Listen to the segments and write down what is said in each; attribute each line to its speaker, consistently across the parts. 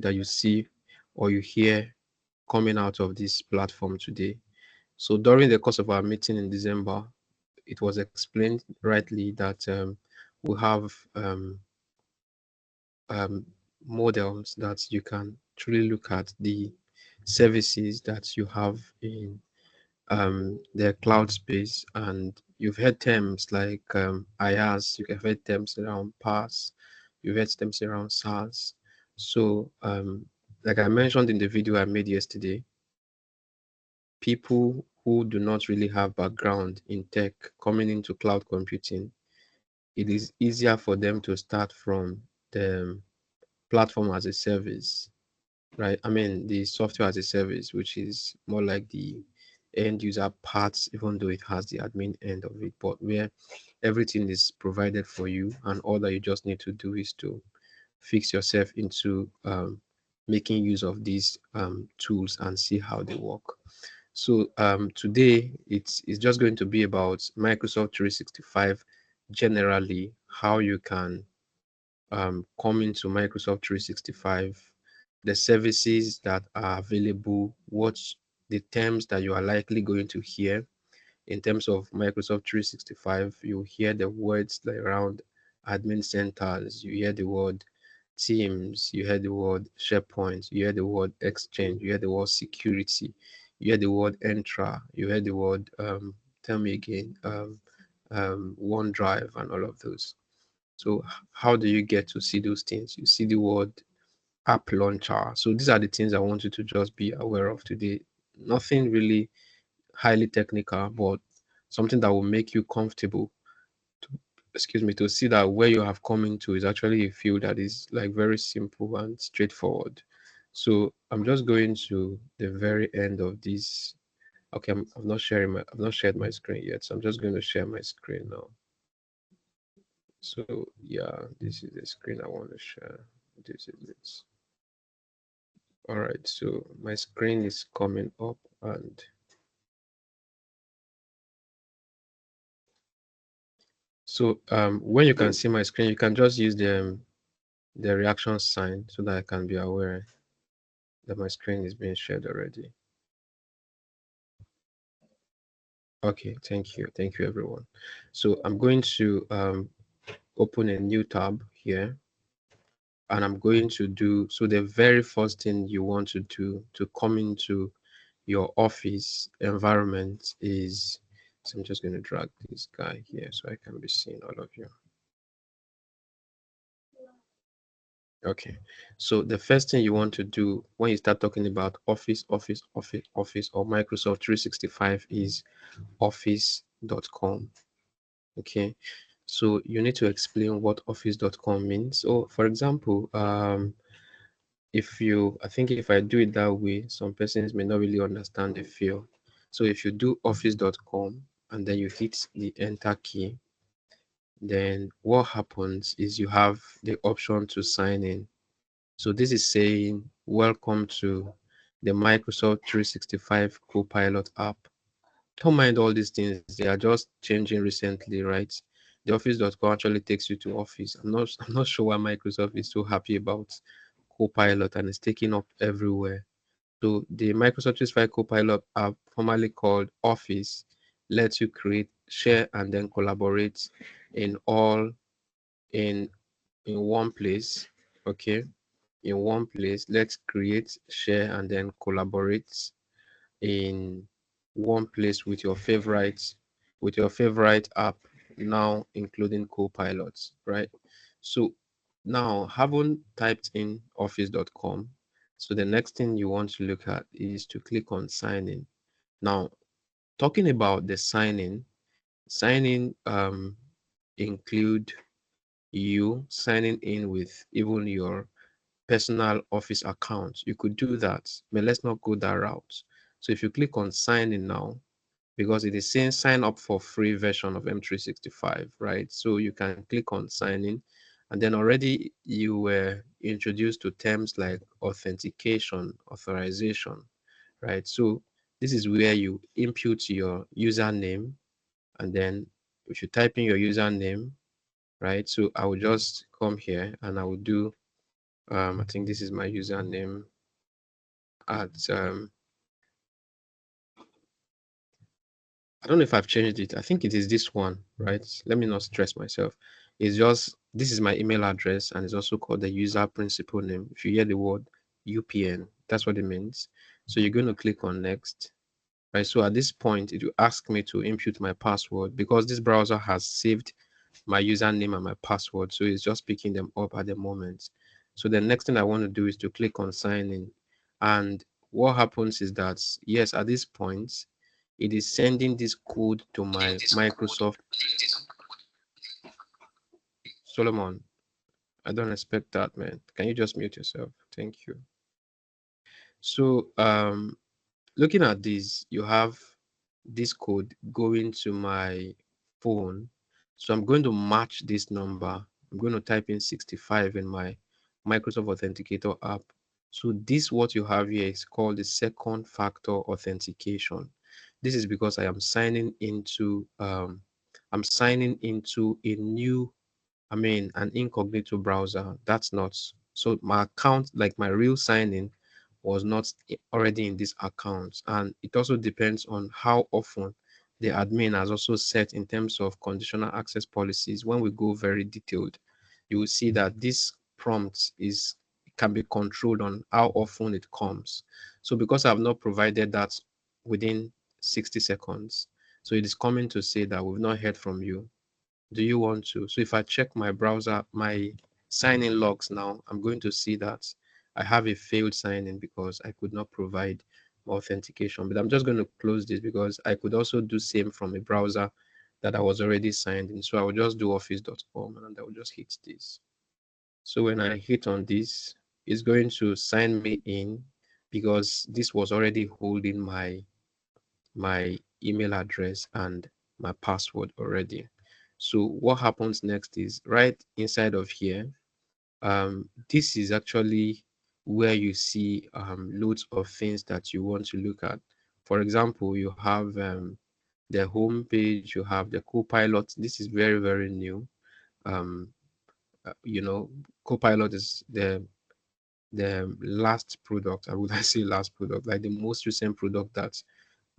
Speaker 1: that you see or you hear coming out of this platform today. So during the course of our meeting in December, it was explained rightly that we have um, models that you can truly look at the services that you have in the cloud space. And you've heard terms like IaaS, you've heard terms around PaaS, you've heard terms around SaaS. So like I mentioned in the video I made yesterday, people who do not really have background in tech coming into cloud computing, it is easier for them to start from the platform as a service, right? I mean, the software as a service, which is more like the end user parts, even though it has the admin end of it, but where everything is provided for you, and all that you just need to do is to fix yourself into making use of these tools and see how they work. So today it's just going to be about Microsoft 365 generally, how you can come into Microsoft 365, the services that are available, what's the terms that you are likely going to hear in terms of Microsoft 365. You hear the words like around admin centers, you hear the word Teams, you hear the word SharePoint, you hear the word Exchange, you hear the word security, you hear the word Entra, you hear the word tell me again, OneDrive, and all of those. So how do you get to see those things? You see the word app launcher. So these are the things I want you to just be aware of today. Nothing really highly technical, but something that will make you comfortable to, excuse me, to see that where you have come into is actually a field that is like very simple and straightforward. So I'm just going to the very end of this. Okay, I've not shared my screen yet, so I'm just going to share my screen now. So yeah, this is the screen I want to share. This is it. All right, so my screen is coming up, and so when you can see my screen, you can just use the reaction sign so that I can be aware that my screen is being shared already. Okay, thank you everyone. So I'm going to open a new tab here, and I'm going to do, so the very first thing you want to do to come into your office environment is, so I'm just going to drag this guy here so I can be seeing all of you. Okay, so the first thing you want to do when you start talking about Office, or Microsoft 365 is office.com. Okay, so you need to explain what office.com means. So for example, I think if I do it that way, some persons may not really understand the feel. So if you do office.com and then you hit the enter key, then what happens is you have the option to sign in. So this is saying, welcome to the Microsoft 365 Copilot app. Don't mind all these things, they are just changing recently, right? The office.com actually takes you to Office. I'm not sure why Microsoft is so happy about Copilot and it's taking up everywhere. So the Microsoft 365 Copilot app, formerly called Office, lets you create, share, and then collaborate in all in one place. Okay, in one place. Let's create, share, and then collaborate in one place with your favorite app, now including Copilot, right? So now, having typed in office.com, so the next thing you want to look at is to click on sign in. Now, talking about the sign in include you signing in with even your personal office account. You could do that, but let's not go that route. So if you click on sign in now, because it is saying sign up for free version of M365, right? So you can click on sign in, and then already you were introduced to terms like authentication, authorization, right? So this is where you input your username, and then if you type in your username, right? So I will just come here and I will do I think this is my username at I don't know if I've changed it. I think it is this one, right? Let me not stress myself. It's just this is my email address and it's also called the user principal name. If you hear the word UPN, that's what it means. So you're going to click on next, right? So at this point, it will ask me to input my password because this browser has saved my username and my password. So it's just picking them up at the moment. So the next thing I want to do is to click on sign in. And what happens is that, yes, at this point, it is sending this code to my Microsoft. Solomon, I don't expect that, man. Can you just mute yourself? Thank you. So, looking at this, you have this code going to my phone. So I'm going to match this number. I'm going to type in 65 in my Microsoft Authenticator app. So this what you have here is called the second factor authentication. This is because I'm signing into a new, an incognito browser. That's not so my account, like my real signing, was not already in this account. And it also depends on how often the admin has also set in terms of conditional access policies. When we go very detailed, you will see that this prompt is can be controlled on how often it comes. So because I've not provided that within 60 seconds, so it is coming to say that we've not heard from you. Do you want to? So if I check my browser, my sign-in logs now, I'm going to see that I have a failed sign-in because I could not provide authentication. But I'm just going to close this because I could also do same from a browser that I was already signed in. So I will just do office.com and I will just hit this. So when I hit on this, it's going to sign me in because this was already holding my email address and my password already. So what happens next is right inside of here, this is actually where you see loads of things that you want to look at. For example, you have the home page, you have the Copilot. This is very, very new. Um, you know, Copilot is the last product, I would I say last product, like the most recent product that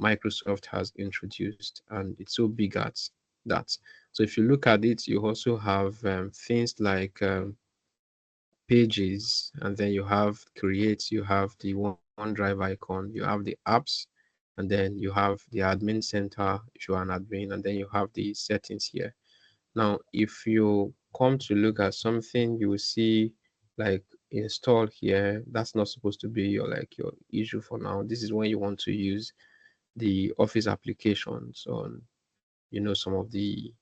Speaker 1: Microsoft has introduced, and it's so big at that. So if you look at it, you also have things like pages, and then you have create, you have the OneDrive icon, you have the apps, and then you have the admin center if you're an admin, and then you have the settings here. Now, if you come to look at something, you will see like install here. That's not supposed to be your issue for now. This is when you want to use the Office applications on, some of the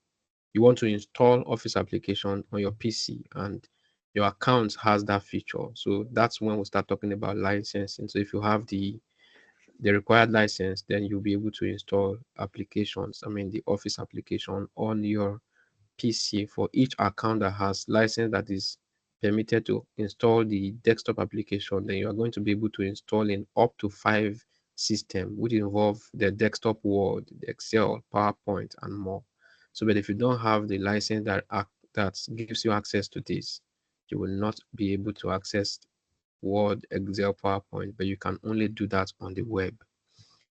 Speaker 1: you want to install Office application on your PC and your account has that feature. So that's when we start talking about licensing. So if you have the required license, then you'll be able to install applications, the Office application on your PC for each account that has license that is permitted to install the desktop application. Then you are going to be able to install in up to 5 systems, which involve the desktop Word, the Excel, PowerPoint, and more. So, but if you don't have the license that gives you access to this, you will not be able to access Word, Excel, PowerPoint, but you can only do that on the web.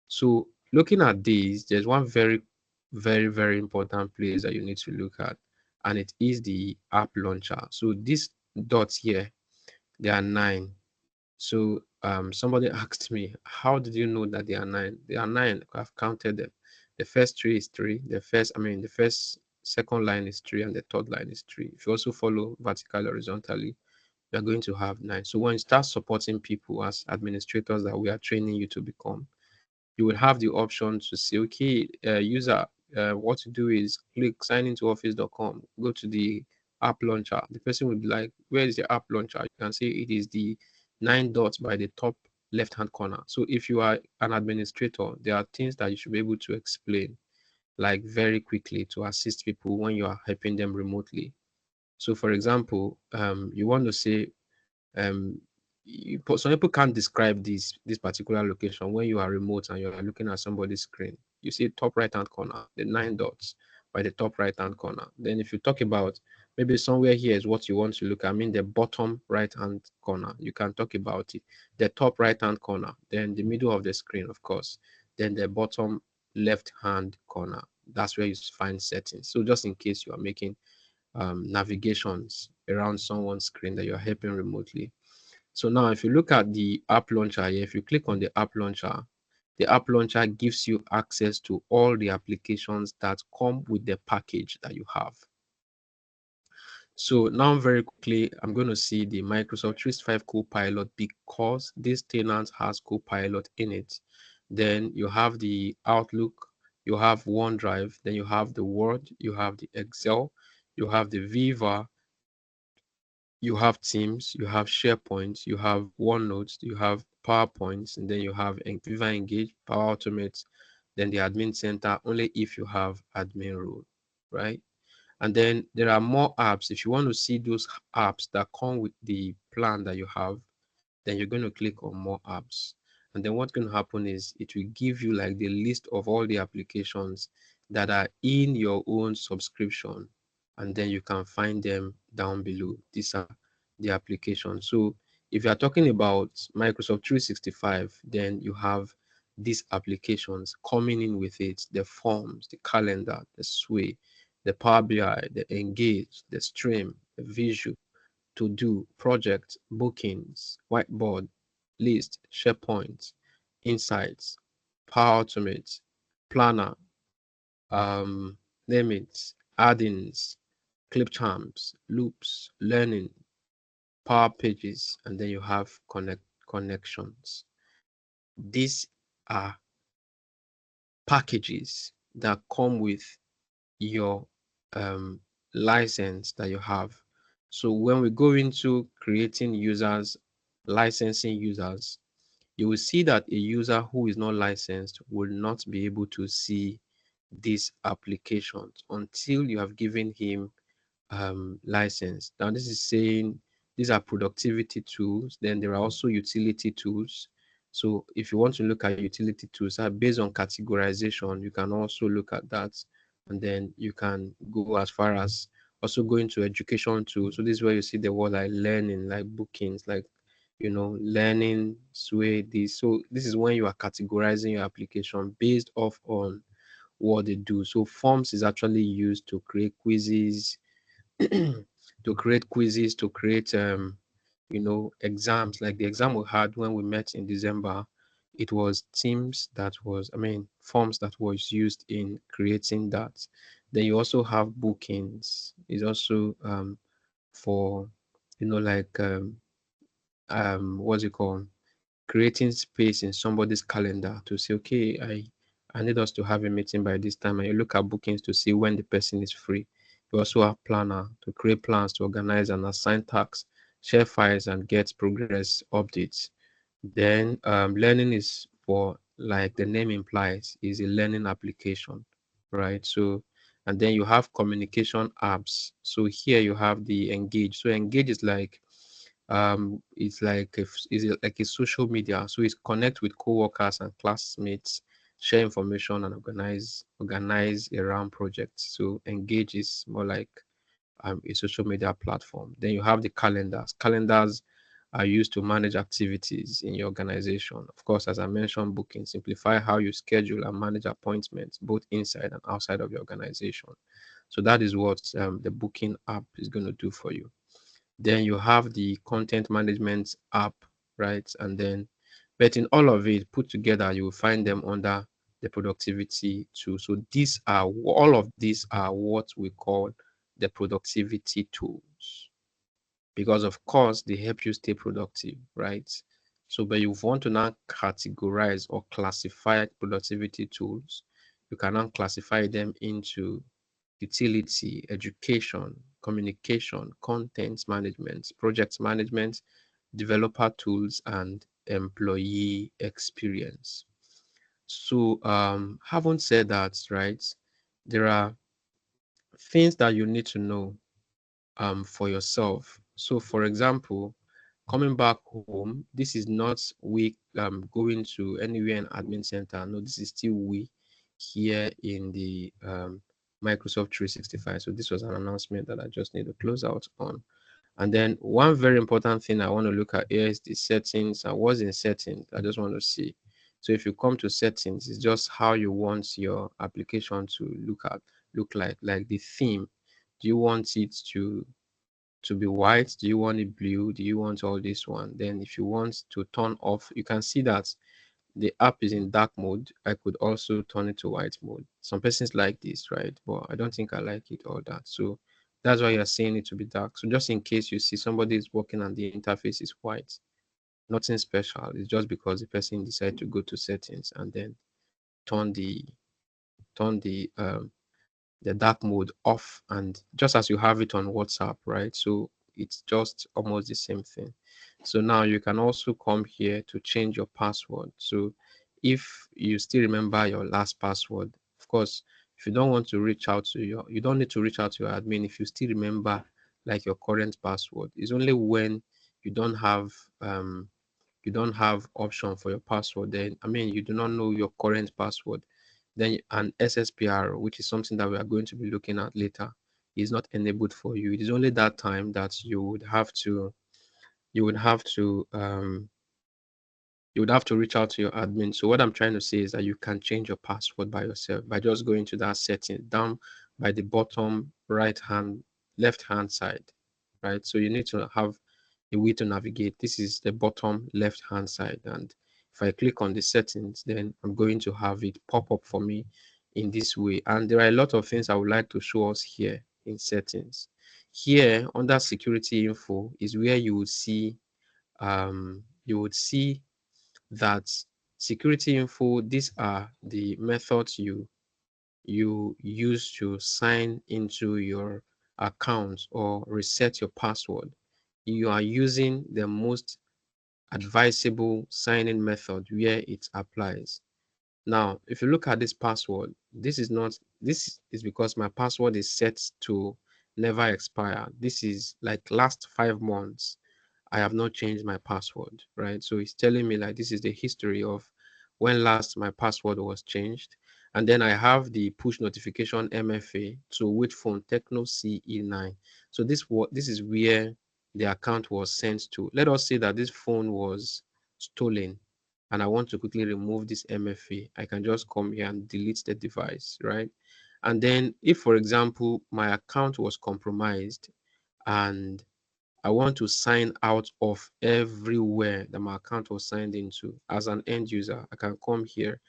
Speaker 1: So looking at these, there's one very, very, very important place that you need to look at, and it is the app launcher. So these dots here, there are 9. So somebody asked me, how did you know that there are 9? There are 9. I've counted them. The first 3 is 3. The first second line is 3, and the third line is 3. If you also follow vertically, horizontally, you're going to have 9. So when you start supporting people as administrators that we are training you to become, you will have the option to say, okay, user, what to do is click sign into office.com, go to the app launcher. The person will be like, where is the app launcher? You can see it is the 9 dots by the top left hand corner. So if you are an administrator, there are things that you should be able to explain like very quickly to assist people when you are helping them remotely. So for example, you want to say um some people can't describe this particular location when you are remote and you are looking at somebody's screen. You see top right hand corner, the 9 dots by the top right hand corner. Then if you talk about Maybe somewhere here is what you want to look at. I mean, the bottom right hand corner, you can talk about it. The top right hand corner, then the middle of the screen, of course, then the bottom left hand corner. That's where you find settings. So just in case you are making navigations around someone's screen that you're helping remotely. So now if you look at the app launcher here, if you click on the app launcher gives you access to all the applications that come with the package that you have. So now very quickly, I'm going to see the Microsoft 365 Copilot because this tenant has Copilot in it. Then you have the Outlook, you have OneDrive, then you have the Word, you have the Excel, you have the Viva, you have Teams, you have SharePoint, you have OneNote, you have PowerPoints, and then you have Viva Engage, Power Automate, then the Admin Center, only if you have admin role, right? And then there are more apps. If you want to see those apps that come with the plan that you have, then you're going to click on more apps. And then what's going to happen is it will give you like the list of all the applications that are in your own subscription. And then you can find them down below. These are the applications. So if you are talking about Microsoft 365, then you have these applications coming in with it, the forms, the calendar, the sway, the Power BI, the engage, the stream, the visual, to do, project, bookings, whiteboard, list, SharePoint, insights, Power Automate, planner, name it, add-ins, clip charms, loops, learning, power pages, and then you have connections. These are packages that come with your license that you have. So when we go into creating users, licensing users, you will see that a user who is not licensed will not be able to see these applications until you have given him license. Now this is saying these are productivity tools. Then there are also utility tools. So if you want to look at utility tools based on categorization, you can also look at that. And then you can go as far as also going to education tools. So this is where you see the word like learning, like bookings, like learning, sway this. So this is when you are categorizing your application based off on what they do. So forms is actually used to create quizzes, to create exams. Like the exam we had when we met in December, it was teams that was, I mean, forms that was used in creating that. Then you also have bookings. It's also for like what's it called, creating space in somebody's calendar to say, okay, I need us to have a meeting by this time, and you look at bookings to see when the person is free. You also have planner to create plans, to organize and assign tasks, share files, and get progress updates. Then learning is for, like the name implies, is a learning application, right? So and then you have communication apps. So here you have the engage. So engage is like it's like like a social media. So it's connect with co-workers and classmates, share information, and organize around projects. So engage is more like a social media platform. Then you have the calendars are used to manage activities in your organization. Of course, as I mentioned, booking simplify how you schedule and manage appointments both inside and outside of your organization. So that is what the booking app is going to do for you. Then you have the content management app, right? And then, but in all of it put together, you will find them under the productivity tool. So these are, all of these are what we call the productivity tools, because of course they help you stay productive, right? So but you want to now categorize or classify productivity tools, you can now classify them into utility, education, communication, content management, project management, developer tools, and employee experience. So having said that, right, there are things that you need to know for yourself. So for example, coming back home, this is not we going to anywhere in admin center. No, this is still we here in the Microsoft 365. So this was an announcement that I just need to close out on. And then one very important thing I want to look at here is the settings. And what's in settings? I just want to see. So if you come to settings, it's just how you want your application to look like the theme. Do you want it to be white? Do you want it blue? Do you want all this one? Then if you want to turn off, you can see that the app is in dark mode. I could also turn it to white mode. Some persons like this, right? But I don't think I like it all that. So that's why you're saying it to be dark. So just in case you see somebody is working and the interface is white, nothing special. It's just because the person decided to go to settings and then turn the turn the dark mode off, and just as you have it on WhatsApp, right? So it's just almost the same thing. So now you can also come here to change your password. So if you still remember your last password, of course, if you don't want to reach out to you don't need to reach out to your admin if you still remember like your current password. It's only when you don't have option for your password, then you do not know your current password, then an SSPR, which is something that we are going to be looking at later, is not enabled for you. It is only that time that you would have to reach out to your admin. So what I'm trying to say is that you can change your password by yourself by just going to that setting down by the bottom left hand side, right? So you need to have a way to navigate. This is the bottom left hand side, and if I click on the settings, then I'm going to have it pop up for me in this way. And there are a lot of things I would like to show us here in settings. Here under security info is where you would see that security info, these are the methods you use to sign into your account or reset your password. You are using the most advisable sign-in method where it applies. Now, if you look at this password, this is because my password is set to never expire. This is like last 5 months. I have not changed my password, right? So it's telling me like this is the history of when last my password was changed. And then I have the push notification MFA to which phone Techno CE9. So this is where the account was sent to. Let us say that this phone was stolen and I want to quickly remove this MFA. I can just come here and delete the device, right? And then if, for example, my account was compromised and I want to sign out of everywhere that my account was signed into as an end user, I can come here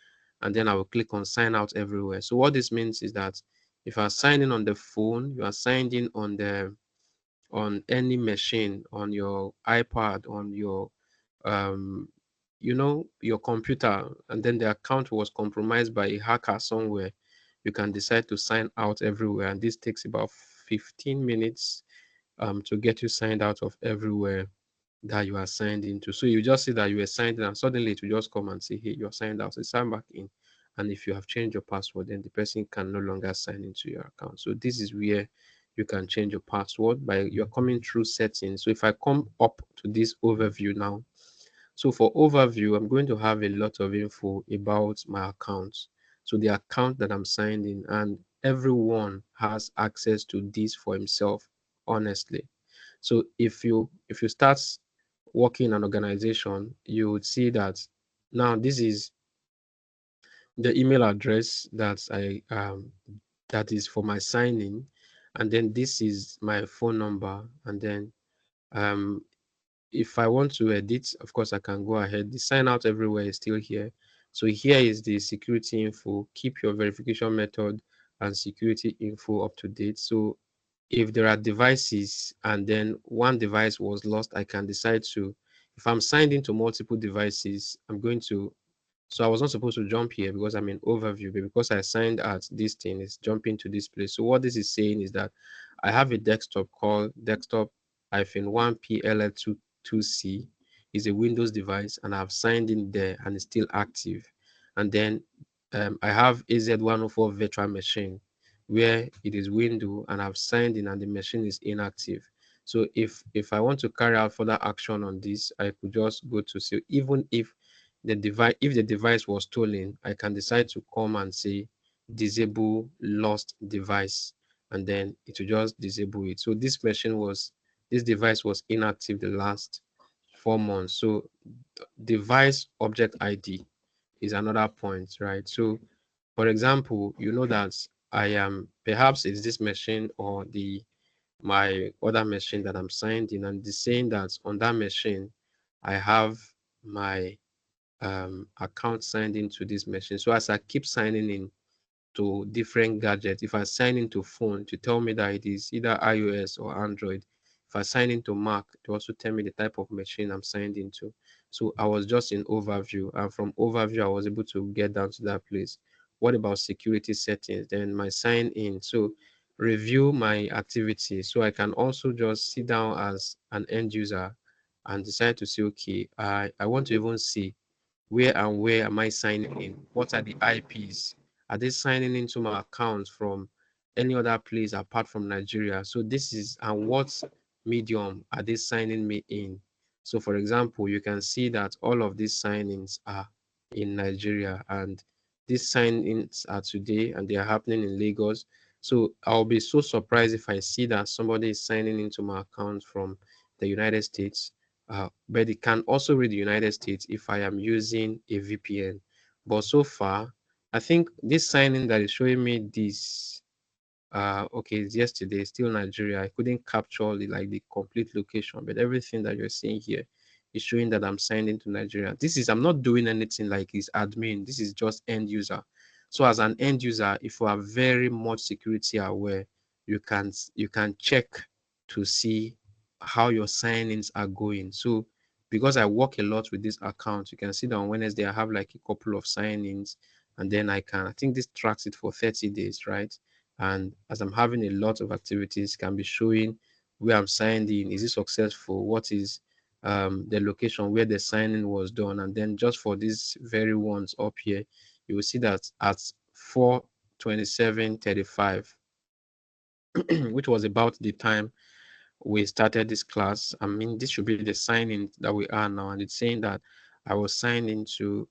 Speaker 1: and then I will click on sign out everywhere. So what this means is that if you are signing on the phone, you are signed in on any machine, on your iPad, on your um your computer, and then the account was compromised by a hacker somewhere, you can decide to sign out everywhere, and this takes about 15 minutes to get you signed out of everywhere that you are signed into. So you just see that you were signed in and suddenly it will just come and say, hey, you're signed out. So sign back in. And if you have changed your password, then the person can no longer sign into your account. So this is where you can change your password by you're coming through settings. So if I come up to this overview now, so for overview, I'm going to have a lot of info about my accounts. So the account that I'm signed in, and everyone has access to this for himself, honestly. So if you start working in an organization, you would see that now this is the email address that is for my signing, and then this is my phone number, and then um if I want to edit, of course, I can go ahead. The sign out everywhere is still here. So here is the security info. Keep your verification method and security info up to date. So if there are devices and then one device was lost, I can decide to, if I'm signed into multiple devices, I'm going to, so I was not supposed to jump here because I'm in overview, but because I signed at this thing, it's jumping to this place. So what this is saying is that I have a desktop called desktop-1PLL22C. Is a Windows device, and I've signed in there and it's still active. And then I have AZ104 virtual machine where it is window and I've signed in and the machine is inactive. So if I want to carry out further action on this, I could just go to see, even if the device was stolen, I can decide to come and say disable lost device, and then it will just disable it. So this device was inactive the last 4 months. So device object ID is another point, right? So for example, you know that I am, perhaps it's this machine or my other machine that I'm signed in, and it's saying that on that machine I have my account signed into this machine. So as I keep signing in to different gadgets, if I sign into phone to tell me that it is either iOS or Android, if I sign into Mac to also tell me the type of machine I'm signed into. So I was just in overview, and from overview I was able to get down to that place. What about security settings? Then my sign in. So review my activity. So I can also just sit down as an end user and decide to say, okay, I want to even see where am I signing in? What are the IPs? Are they signing into my account from any other place apart from Nigeria? So this is, and what medium are they signing me in? So for example, you can see that all of these signings are in Nigeria, and these sign-ins are today and they are happening in Lagos. So I'll be so surprised if I see that somebody is signing into my account from the United States, but it can also read the United States if I am using a VPN. But so far, I think this signing that is showing me this, okay, it's yesterday, still Nigeria. I couldn't capture the complete location, but everything that you're seeing here is showing that I'm signed into Nigeria. I'm not doing anything like it's admin. This is just end user. So as an end user, if you are very much security aware, you can check to see how your signings are going. So because I work a lot with this account, you can see that on Wednesday I have like a couple of signings, and then I think this tracks it for 30 days, right? And as I'm having a lot of activities, can be showing where I'm signed in. Is it successful? What is the location where the signing was done? And then just for these very ones up here, you will see that at 4:27:35, which was about the time we started this class. I mean, this should be the signing that we are now, and it's saying that I was signed into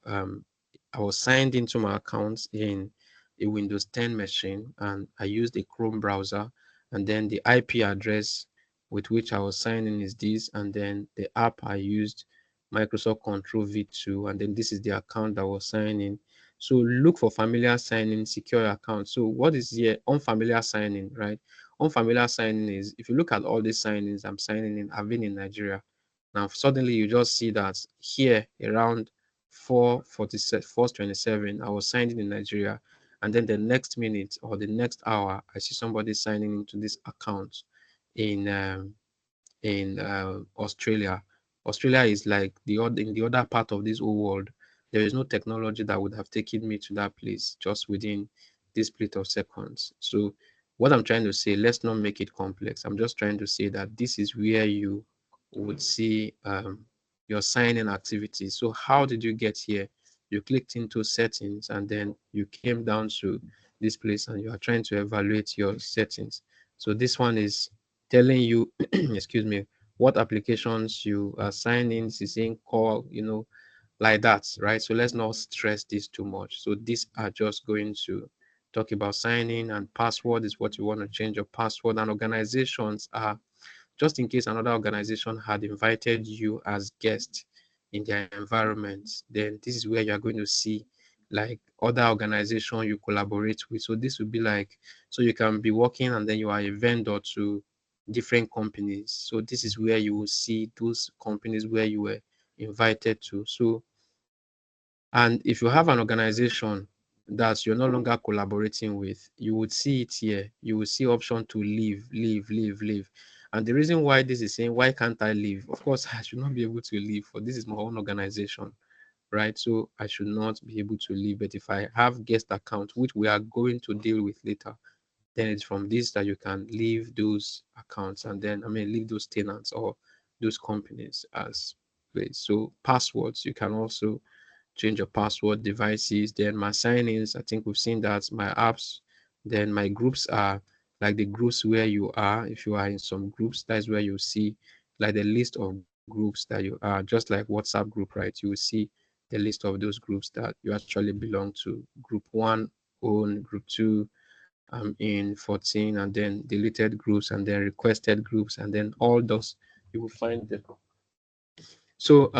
Speaker 1: my accounts in a Windows 10 machine, and I used a Chrome browser, and then the IP address with which I was signing is this, and then the app I used, Microsoft Control V2, and then this is the account that was signing. So look for familiar signing, secure account. So what is here? Unfamiliar signing, right? Unfamiliar signing is, if you look at all these signings I'm signing in, I've been in Nigeria. Now suddenly you just see that here around 4:27, I was signing in Nigeria, and then the next minute or the next hour I see somebody signing into this account in Australia. Australia is like in the other part of this whole world. There is no technology that would have taken me to that place just within this split of seconds. So what I'm trying to say, let's not make it complex. I'm just trying to say that this is where you would see your sign-in activity. So how did you get here? You clicked into settings, and then you came down to this place and you are trying to evaluate your settings. So this one is telling you excuse me, what applications you are signing, is saying call, like that, right? So let's not stress this too much. So these are just going to talk about signing, and password is what you want to change your password, and organizations are just in case another organization had invited you as guest in their environment. Then this is where you are going to see like other organization you collaborate with. So this would be like, so you can be working and then you are a vendor to different companies. So this is where you will see those companies where you were invited to. So, and if you have an organization that you're no longer collaborating with, you would see it here. You will see option to leave, leave, leave, leave. And the reason why this is saying, why can't I leave? Of course, I should not be able to leave, for this is my own organization, right? So I should not be able to leave. But if I have guest account, which we are going to deal with later, then it's from this that you can leave those accounts, and then leave those tenants or those companies as place. So passwords, you can also change your password, devices. Then my sign-ins, I think we've seen that. My apps, then my groups are like the groups where you are. If you are in some groups, that's where you see like the list of groups that you are, just like WhatsApp group, right? You will see the list of those groups that you actually belong to. Group 1 own, group 2, I'm in 14, and then deleted groups, and then requested groups, and then all those, you will find them. So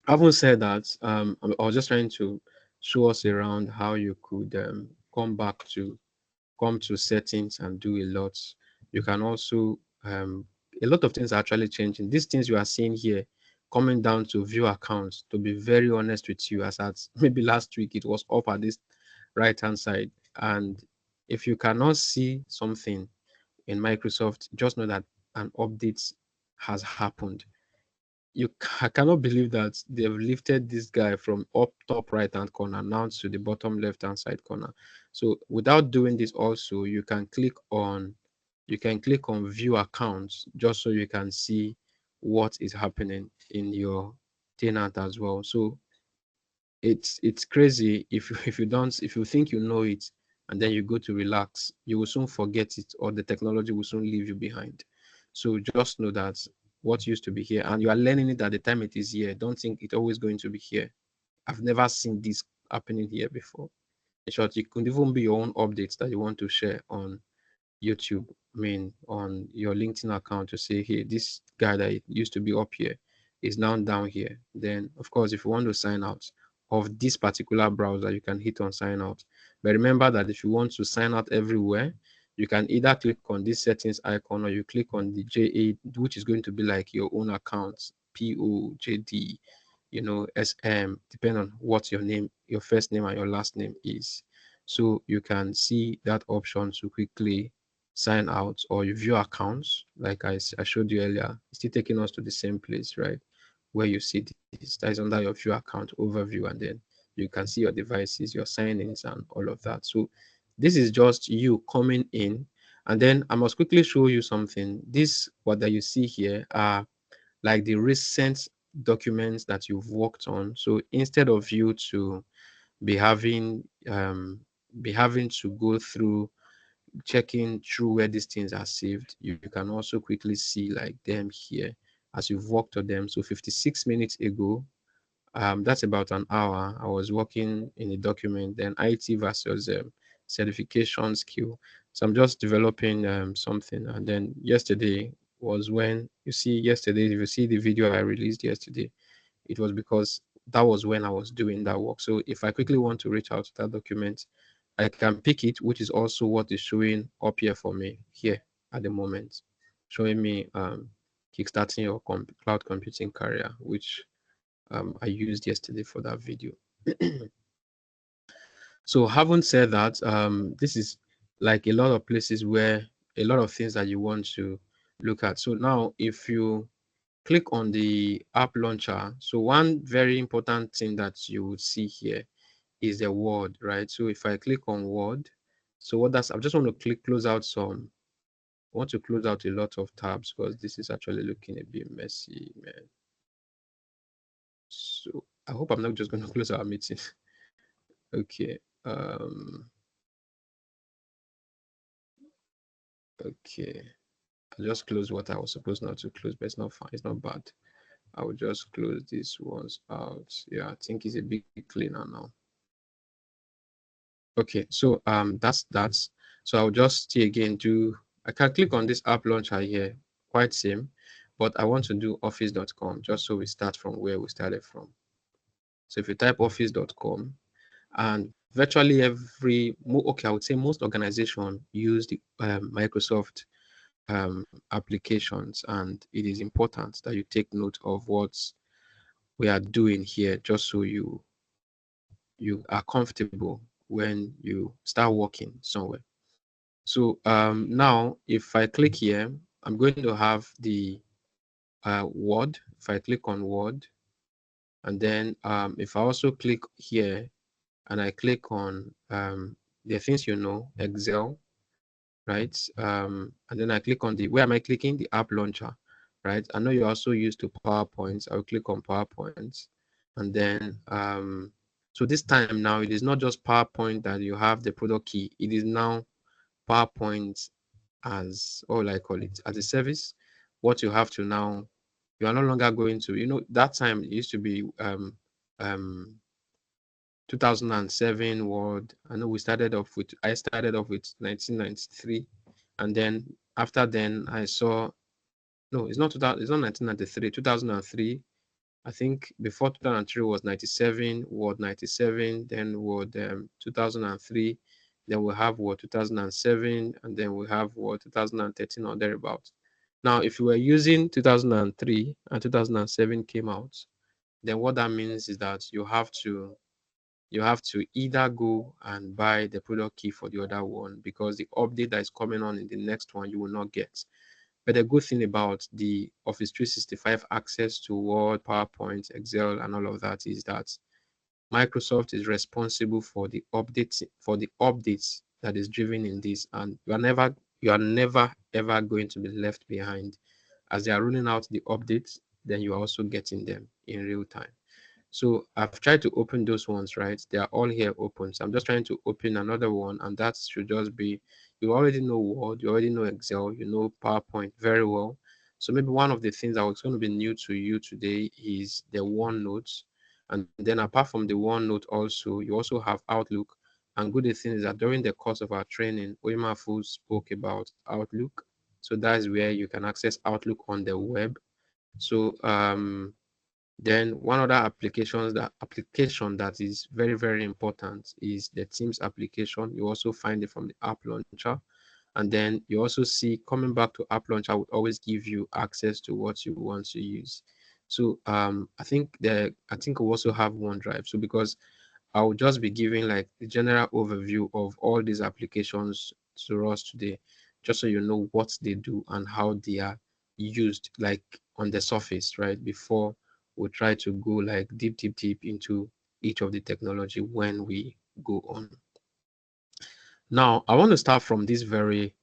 Speaker 1: having said that, I was just trying to show us around how you could come to settings and do a lot. You can also a lot of things are actually changing. These things you are seeing here, coming down to view accounts. To be very honest with you, as at maybe last week it was up at this right hand side, and if you cannot see something in Microsoft, just know that an update has happened. I cannot believe that they've lifted this guy from up top right hand corner now to the bottom left hand side corner. So without doing this also, you can click on view accounts, just so you can see what is happening in your tenant as well. So it's crazy if if you don't, if you think you know it and then you go to relax, you will soon forget it, or the technology will soon leave you behind. So just know that what used to be here, and you are learning it at the time it is here. Don't think it's always going to be here. I've never seen this happening here before. In short, it could even be your own updates that you want to share on YouTube, I mean, on your LinkedIn account, to say, hey, this guy that used to be up here is now down here. Then, of course, if you want to sign out of this particular browser, you can hit on sign out. But remember that if you want to sign out everywhere, you can either click on this settings icon, or you click on the J8, which is going to be like your own account, POJD, SM, depending on what your name, your first name and your last name is. So you can see that option to quickly sign out, or you view accounts like I showed you earlier. It's still taking us to the same place, right, where you see this. That is under your view account overview, and then you can see your devices, your sign-ins, and all of that. So this is just you coming in. And then I must quickly show you something. This, what that you see here, are like the recent documents that you've worked on. So instead of you to be having to go through checking through where these things are saved, you can also quickly see like them here as you've worked on them. So 56 minutes ago, that's about an hour, I was working in a document, then IT versus certification skill. So I'm just developing something. And then yesterday was when, you see, yesterday, if you see the video I released yesterday, it was because that was when I was doing that work. So if I quickly want to reach out to that document, I can pick it, which is also what is showing up here for me here at the moment, showing me kickstarting your cloud computing career, which I used yesterday for that video. So having said that, this is like a lot of places where a lot of things that you want to look at. So now if you click on the app launcher, so one very important thing that you would see here is the Word, right? So if I click on Word, so what that's, I just want to close out some, I want to close out a lot of tabs because this is actually looking a bit messy, man. So I hope I'm not just going to close our meeting. Okay. Okay. I just closed what I was supposed not to close, but it's not fine. It's not bad. I will just close these ones out. Yeah, I think it's a bit cleaner now. Okay, so that's that. So I'll just see again, I can click on this app launcher here, quite same, but I want to do office.com just so we start from where we started from. So if you type office.com, and virtually okay, I would say most organizations use the Microsoft applications, and it is important that you take note of what we are doing here, just so you are comfortable when you start working somewhere. So now if I click here, I'm going to have the Word. If I click on Word, and then if I also click here and I click on the things, Excel, right? And then I click on where am I clicking? The app launcher, right? I know you're also used to PowerPoint. I'll click on PowerPoint, and then so this time now it is not just PowerPoint that you have the product key. It is now PowerPoint as, or I call it, as a service. What you have to now, you are no longer going to, that time it used to be 2007 Word. I know I started off with 1993, and then after then I saw, no, it's not 2000, it's not 1993, 2003. I think before 2003 was 97, Word 97, then Word 2003, then we have Word 2007, and then we have Word 2013 or thereabouts. Now, if you were using 2003 and 2007 came out, then what that means is that you have to either go and buy the product key for the other one, because the update that is coming on in the next one you will not get. But the good thing about the Office 365 access to Word, PowerPoint, Excel, and all of that is that Microsoft is responsible for the updates that is driven in this, and you are never ever going to be left behind. As they are rolling out the updates, then you are also getting them in real time. So I've tried to open those ones, right? They are all here open. So I'm just trying to open another one, and that should just be, you already know Word, you already know Excel, you know PowerPoint very well. So maybe one of the things that was going to be new to you today is the OneNote. And then apart from the OneNote also, you also have Outlook. And good thing is that during the course of our training, Oyemafu spoke about Outlook. So that's where you can access Outlook on the web. So then one other application that is very, very important is the Teams application. You also find it from the app launcher. And then you also see, coming back to app launcher would always give you access to what you want to use. So I think we also have OneDrive. So because I'll just be giving like the general overview of all these applications to us today, just so you know what they do and how they are used, like on the surface, right? Before we try to go like deep, deep, deep into each of the technology when we go on. Now, I want to start from this very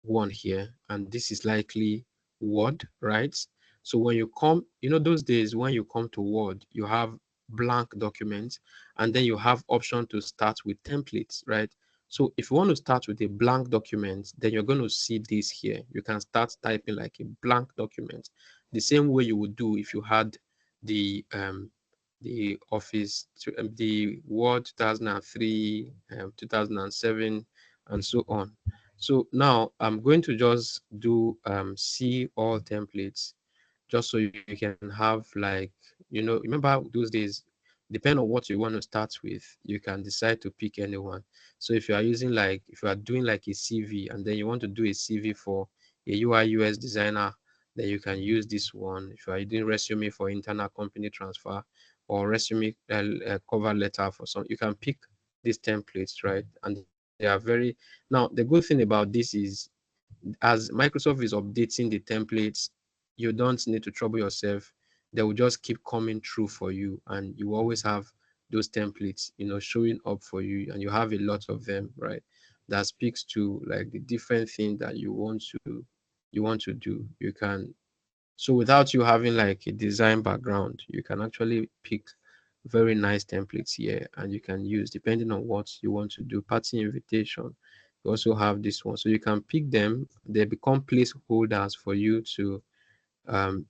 Speaker 1: one here, and this is likely Word, right? So when you come, those days when you come to Word, you have blank documents, and then you have option to start with templates, right? So if you want to start with a blank document, then you're going to see this here. You can start typing like a blank document, the same way you would do if you had the the Word 2003, 2007, and so on. So now I'm going to just do see all templates, just so you can have like, remember those days, depending on what you want to start with, you can decide to pick anyone. So if you are doing like a CV, and then you want to do a CV for a UI UX designer, then you can use this one. If you are doing resume for internal company transfer, or resume cover letter for some, you can pick these templates, right? And they are very, now the good thing about this is, as Microsoft is updating the templates, you don't need to trouble yourself. They will just keep coming through for you, and you always have those templates, showing up for you, and you have a lot of them, right? That speaks to like the different things that you want to do. You can, so without you having like a design background, you can actually pick very nice templates here, and you can use depending on what you want to do. Party invitation, you also have this one, so you can pick them. They become placeholders for you to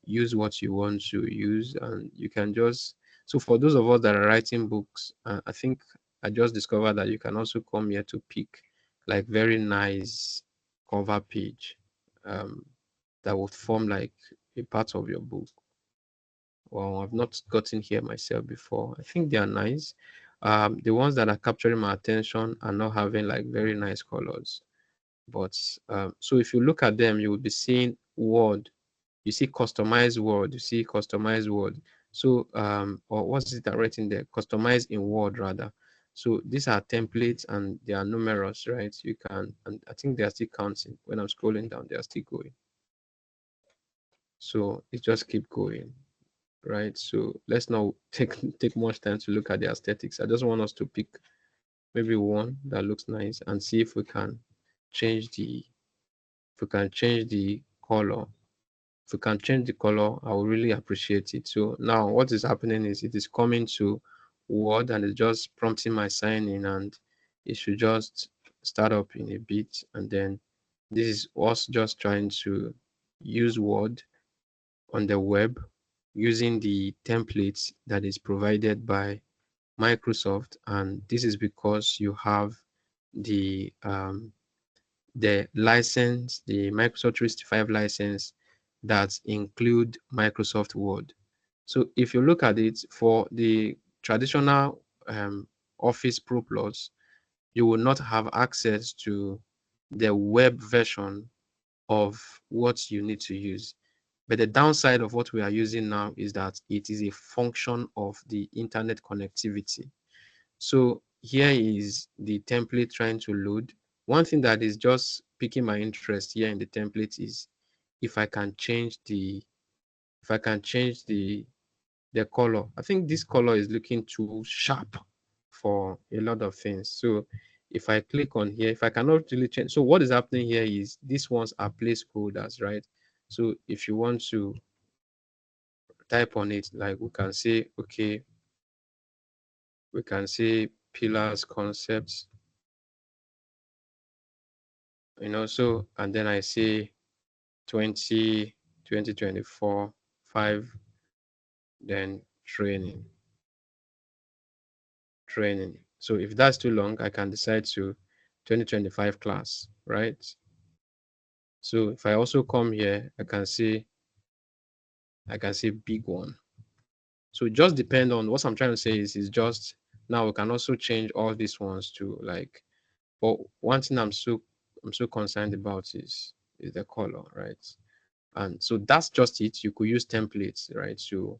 Speaker 1: use what you want to use, and you can just, so for those of us that are writing books, I think I just discovered that you can also come here to pick like very nice cover page, um, that would form like a part of your book. Well, I've not gotten here myself before. I think they are nice. The ones that are capturing my attention are not having like very nice colors. But so if you look at them, you will be seeing word. You see customized word. You see customized word. So or what's it that written there? Customized in Word rather. So these are templates, and they are numerous, right? You can, and I think they are still counting. When I'm scrolling down, they are still going. So it just keep going, right? So let's not take much time to look at the aesthetics. I just want us to pick maybe one that looks nice and see if we can change the color. If we can change the color, I will really appreciate it. So now what is happening is it is coming to Word, and it's just prompting my sign in, and it should just start up in a bit. And then this is us just trying to use Word on the web using the templates that is provided by Microsoft, and this is because you have the license, the Microsoft 365 license that include Microsoft Word. So if you look at it for the traditional Office Pro Plus, you will not have access to the web version of what you need to use. But the downside of what we are using now is that it is a function of the internet connectivity. So here is the template trying to load. One thing that is just piquing my interest here in the template is if I can change the the color. I think this color is looking too sharp for a lot of things. So if I click on here, if I cannot really change, so what is happening here is these ones are placeholders, right? So if you want to type on it, like we can say, okay, we can say pillars concepts, so, and then I say 2024 5, then training. So if that's too long, I can decide to 2025 class, right? So if I also come here, I can say big one. So it just depend on what I'm trying to say is just now we can also change all these ones to like, but one thing I'm so concerned about is the color, right? And so that's just it. You could use templates, right, to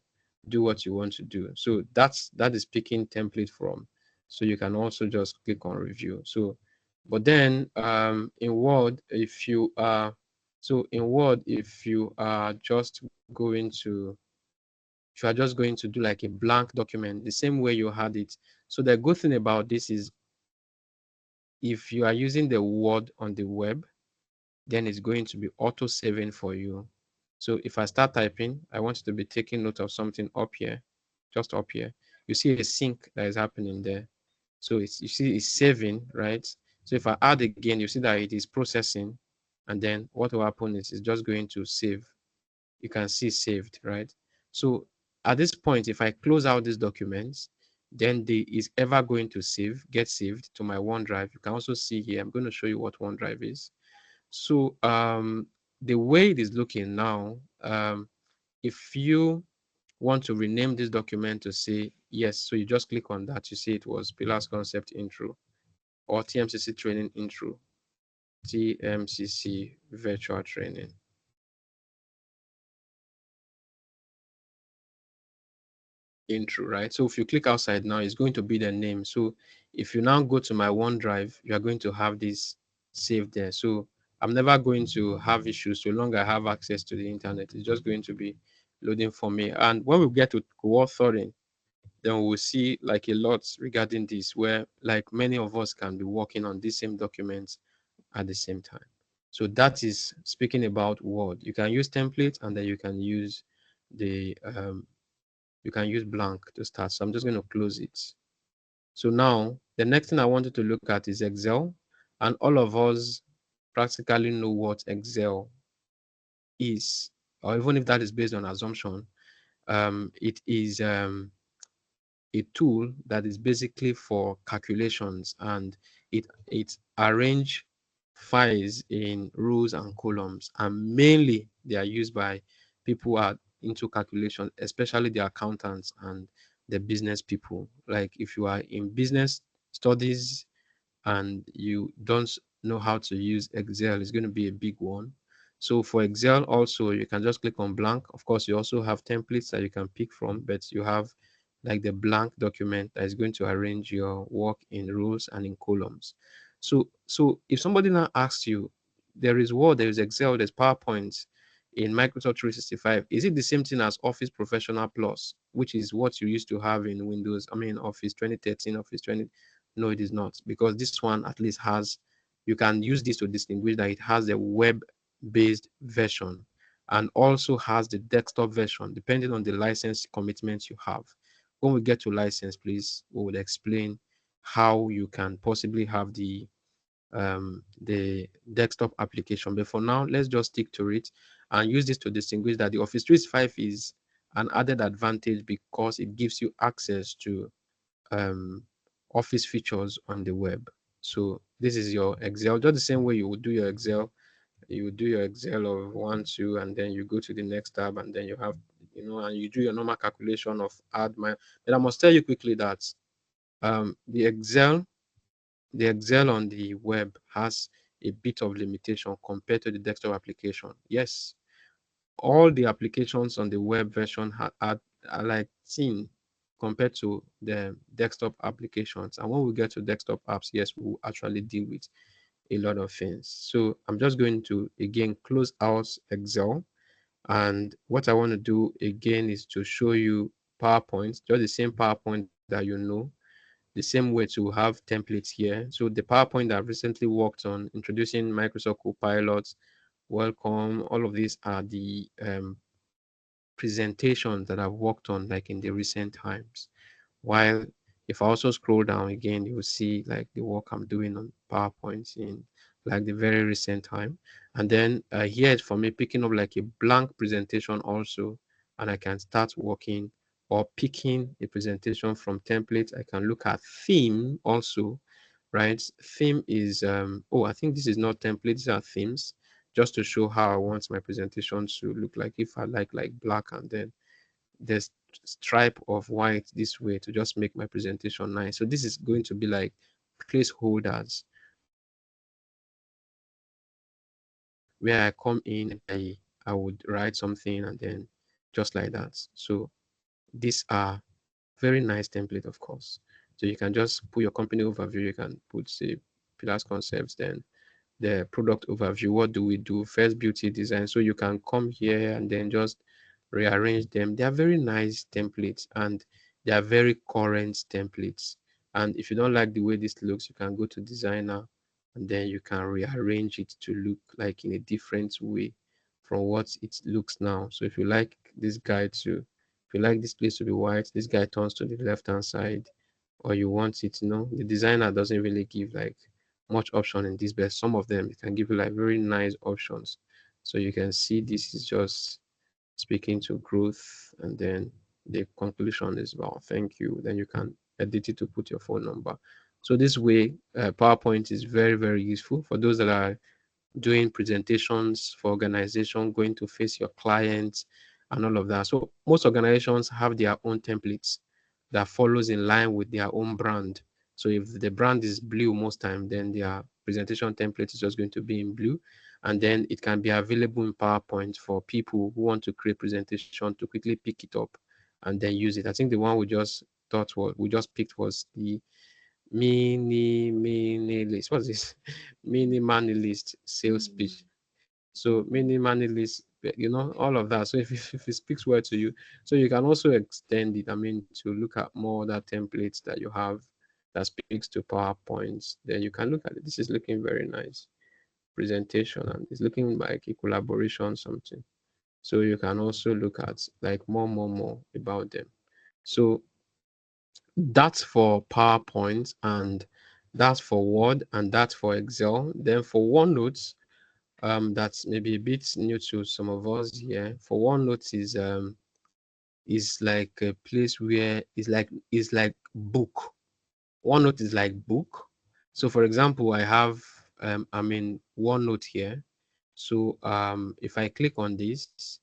Speaker 1: do what you want to do. So that is picking template from. So you can also just click on review. So, but then in Word, if you are just going to if you are just going to do like a blank document, the same way you had it. So the good thing about this is if you are using the Word on the web, then it's going to be auto saving for you. So if I start typing, I want you to be taking note of something up here, just up here. You see a sync that is happening there. So you see it's saving, right? So if I add again, you see that it is processing, and then what will happen is it's just going to save. You can see saved, right? So at this point, if I close out these documents, then the is ever going to get saved to my OneDrive. You can also see here, I'm going to show you what OneDrive is. So the way it is looking now, if you want to rename this document to say yes, so you just click on that. You see it was Pillars Concept Intro or TMCC Training Intro, TMCC Virtual Training Intro, right? So if you click outside now, it's going to be the name. So if you now go to my OneDrive, you are going to have this saved there. So I'm never going to have issues so long I have access to the internet. It's just going to be loading for me. And when we get to co-authoring, then we'll see like a lot regarding this, where like many of us can be working on these same documents at the same time. So that is speaking about Word. You can use templates, and then you can use the blank to start. So I'm just going to close it. So now the next thing I wanted to look at is Excel, and all of us practically know what Excel is, or even if that is based on assumption, it is a tool that is basically for calculations, and it arrange files in rows and columns, and mainly they are used by people who are into calculation, especially the accountants and the business people. Like if you are in business studies and you don't know how to use Excel, it's going to be a big one. So for Excel also, you can just click on blank. Of course, you also have templates that you can pick from, but you have like the blank document that is going to arrange your work in rows and in columns. So if somebody now asks you, there is Word, there is Excel, there's PowerPoint in Microsoft 365, is it the same thing as Office Professional Plus, which is what you used to have in Windows, Office 2013, Office 20? No, it is not, because this one at least has, you can use this to distinguish that it has a web-based version and also has the desktop version, depending on the license commitments you have. When we get to license, please, we will explain how you can possibly have the desktop application. But for now, let's just stick to it and use this to distinguish that the Office 365 is an added advantage because it gives you access to office features on the web. So this is your Excel, just the same way you would do your Excel. You would do your Excel of 1, 2, and then you go to the next tab, and then you have, and you do your normal calculation of add my. But I must tell you quickly that um, the Excel, the Excel on the web has a bit of limitation compared to the desktop application. Yes, all the applications on the web version are like thin compared to the desktop applications. And when we get to desktop apps, yes, we will actually deal with a lot of things. So I'm just going to again close out Excel. And what I want to do again is to show you PowerPoint, just the same PowerPoint that the same way to have templates here. So the PowerPoint that I've recently worked on, introducing Microsoft Copilot, welcome, all of these are the presentations that I've worked on like in the recent times. While if I also scroll down again, you will see like the work I'm doing on PowerPoint in like the very recent time. And then here it's for me picking up like a blank presentation also, and I can start working or picking a presentation from templates. I can look at theme also, right? Theme is, oh, I think this is not template, these are themes, just to show how I want my presentation to look like. If I like black and then there's stripe of white this way to just make my presentation nice. So this is going to be like placeholders where I come in, I would write something and then just like that. So these are very nice template, of course. So you can just put your company overview, you can put say pillars concepts, then the product overview. What do we do? First, beauty design. So you can come here and then just rearrange them. They are very nice templates and they are very current templates. And if you don't like the way this looks, you can go to designer and then you can rearrange it to look like in a different way from what it looks now. So if you like this guy to, if you like this place to be white, this guy turns to the left hand side, or you want it, the designer doesn't really give like much option in this, but some of them it can give you like very nice options. So you can see this is just speaking to growth, and then the conclusion is, well, thank you. Then you can edit it to put your phone number. So this way, PowerPoint is very, very useful for those that are doing presentations for organization, going to face your clients and all of that. So most organizations have their own templates that follows in line with their own brand. So if the brand is blue most time, then their presentation template is just going to be in blue. And then it can be available in PowerPoint for people who want to create presentation to quickly pick it up and then use it. I think the one we just picked was the minimalist. What's this? Minimalist sales pitch. So minimalist, all of that. So if it speaks well to you, so you can also extend it. I mean, to look at more other templates that you have that speaks to PowerPoints. Then you can look at it. This is looking very nice presentation, and it's looking like a collaboration something. So you can also look at like more about them. So that's for PowerPoint, and that's for Word, and that's for Excel. Then for OneNote, that's maybe a bit new to some of us here. For OneNote is like a place where it's like book. OneNote is like book. So for example, I have I'm in OneNote here. So if I click on this,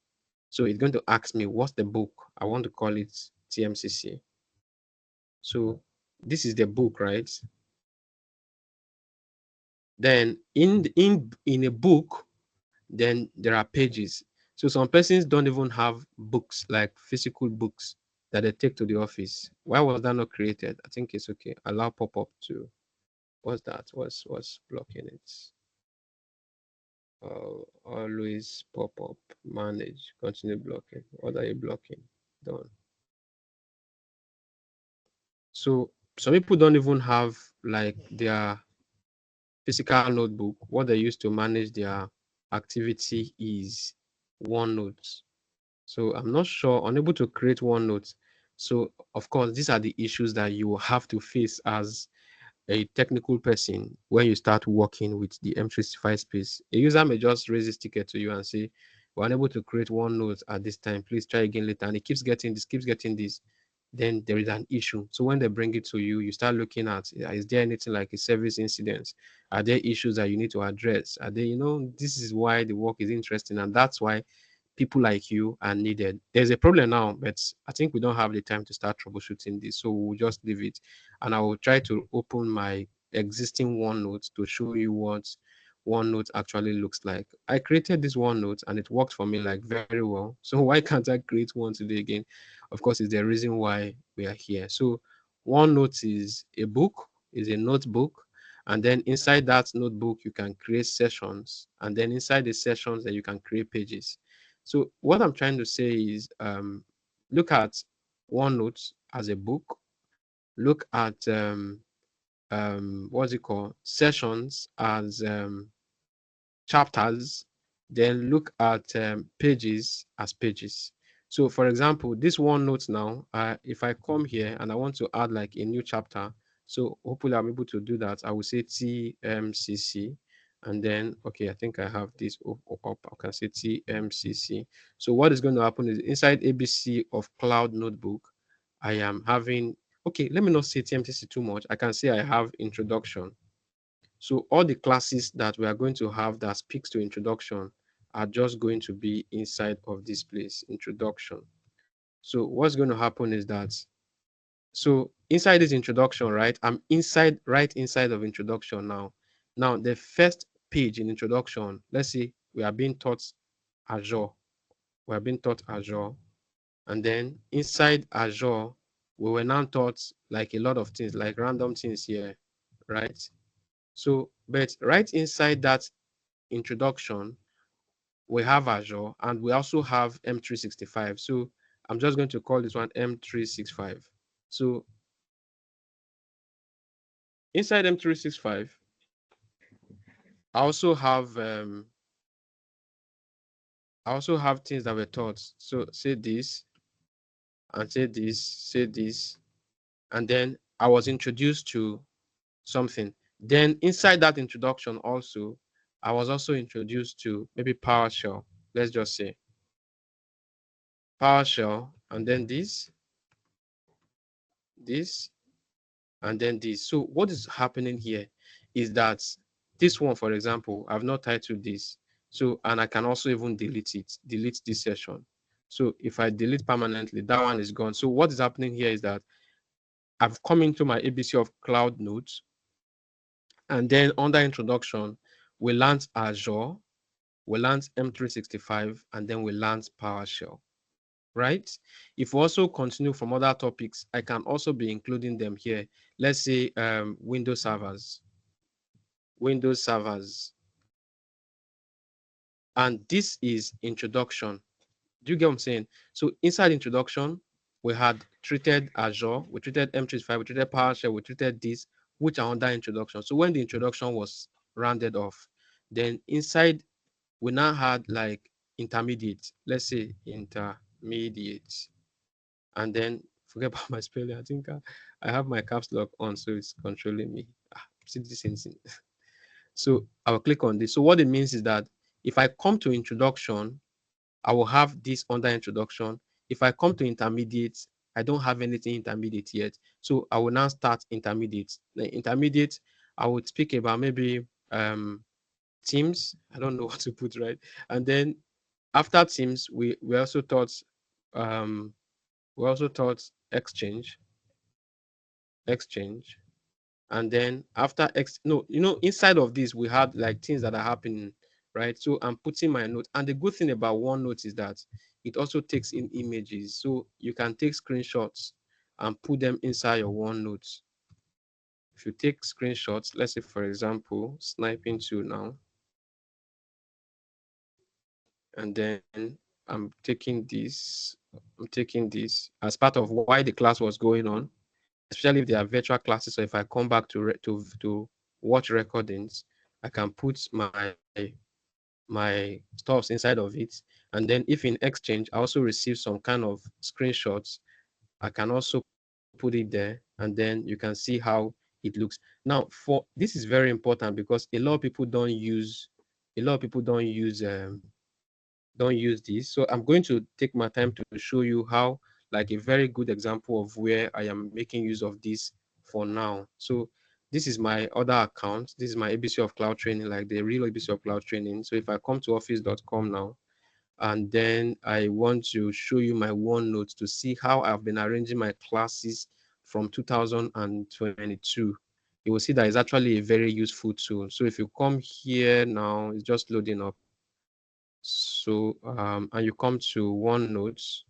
Speaker 1: so it's going to ask me what's the book. I want to call it TMCC. So this is the book, right? Then in a book, then there are pages. So some persons don't even have books, like physical books that they take to the office. Why was that not created? I think it's okay. Allow pop-up to, what's that? What's blocking it? Always pop-up, manage, continue blocking. What are you blocking? Done. So some people don't even have like their physical notebook. What they use to manage their activity is OneNote. So I'm not sure, unable to create OneNote. So of course, these are the issues that you will have to face as a technical person when you start working with the M365 space. A user may just raise this ticket to you and say, we're unable to create OneNote at this time. Please try again later. And it keeps getting this, keeps getting this. then there is an issue. So when they bring it to you, you start looking at, is there anything like a service incident? Are there issues that you need to address? Are there, this is why the work is interesting, and that's why people like you are needed. There's a problem now, but I think we don't have the time to start troubleshooting this, so we'll just leave it. And I will try to open my existing OneNote to show you what OneNote actually looks like. I created this OneNote and it worked for me like very well. So why can't I create one today again? Of course, it's the reason why we are here. So OneNote is a book, is a notebook, and then inside that notebook you can create sessions, and then inside the sessions that you can create pages. So what I'm trying to say is, look at OneNote as a book. Look at what's it called? Sessions as chapters. Then look at pages as pages. So for example, this OneNote now, if I come here and I want to add like a new chapter, so hopefully I'm able to do that. I will say TMCC, and then, okay, I think I have this up. I can say TMCC. So what is going to happen is inside ABC of Cloud Notebook, I am having, okay, let me not say TMCC too much. I can say I have introduction. So all the classes that we are going to have that speaks to introduction are just going to be inside of this place, introduction. So what's going to happen is that, so inside this introduction, right, I'm right inside of introduction now. Now, the first page in introduction, let's say we are being taught Azure. We are being taught Azure. And then inside Azure, we were now taught like a lot of things, like random things here, right? So, but right inside that introduction, we have Azure and we also have M365. So I'm just going to call this one M365. So inside M365, I also have things that were taught. So say this and say this, say this, and then I was introduced to something. Then inside that introduction also, I was also introduced to maybe PowerShell. Let's just say PowerShell, and then this, and then this. So what is happening here is that this one, for example, I've not titled this. So, and I can also even delete it, delete this session. So if I delete permanently, that one is gone. So what is happening here is that I've come into my ABC of Cloud Notes, and then under introduction, we learned Azure, we learned M365, and then we learned PowerShell, right? If we also continue from other topics, I can also be including them here. Let's say Windows servers. And this is introduction. Do you get what I'm saying? So inside introduction, we had treated Azure, we treated M365, we treated PowerShell, we treated this, which are under introduction. So when the introduction was rounded off, then inside we now had like intermediate. Let's say intermediate. And then forget about my spelling. I think I have my caps lock on, so it's controlling me. See this thing. So I'll click on this. So what it means is that if I come to introduction, I will have this under introduction. If I come to intermediate, I don't have anything intermediate yet. So I will now start intermediate. The intermediate, I would speak about maybe teams. I don't know what to put, right? And then after teams, we also taught um exchange. And then after inside of this we had like things that are happening, right? So I'm putting my note, and the good thing about OneNote is that it also takes in images, so you can take screenshots and put them inside your OneNote. If you take screenshots, let's say for example sniping tool now, and then I'm taking this as part of why the class was going on, especially if they are virtual classes. So if I come back to watch recordings, I can put my stuffs inside of it. And then if in exchange I also receive some kind of screenshots, I can also put it there, and then you can see how it looks. Now, for this is very important because a lot of people don't use this. So I'm going to take my time to show you how like a very good example of where I am making use of this for now. So this is my other account. This is my ABC of Cloud Training, like the real ABC of Cloud Training. So if I come to office.com now, and then I want to show you my OneNote to see how I've been arranging my classes from 2022, you will see that it's actually a very useful tool. So if you come here now, it's just loading up. So and you come to OneNote.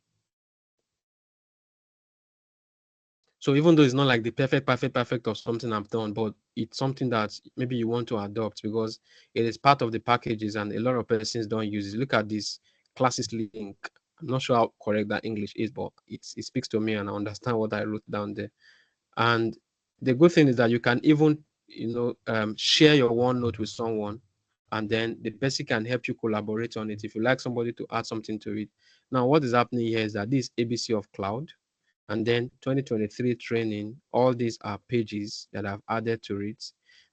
Speaker 1: So even though it's not like the perfect of something I've done, but it's something that maybe you want to adopt because it is part of the packages and a lot of persons don't use it. Look at this classes link. I'm not sure how correct that English is, but it speaks to me and I understand what I wrote down there. And the good thing is that you can even, share your OneNote with someone, and then the person can help you collaborate on it if you like somebody to add something to it. Now, what is happening here is that this ABC of Cloud, and then 2023 training, all these are pages that I've added to it.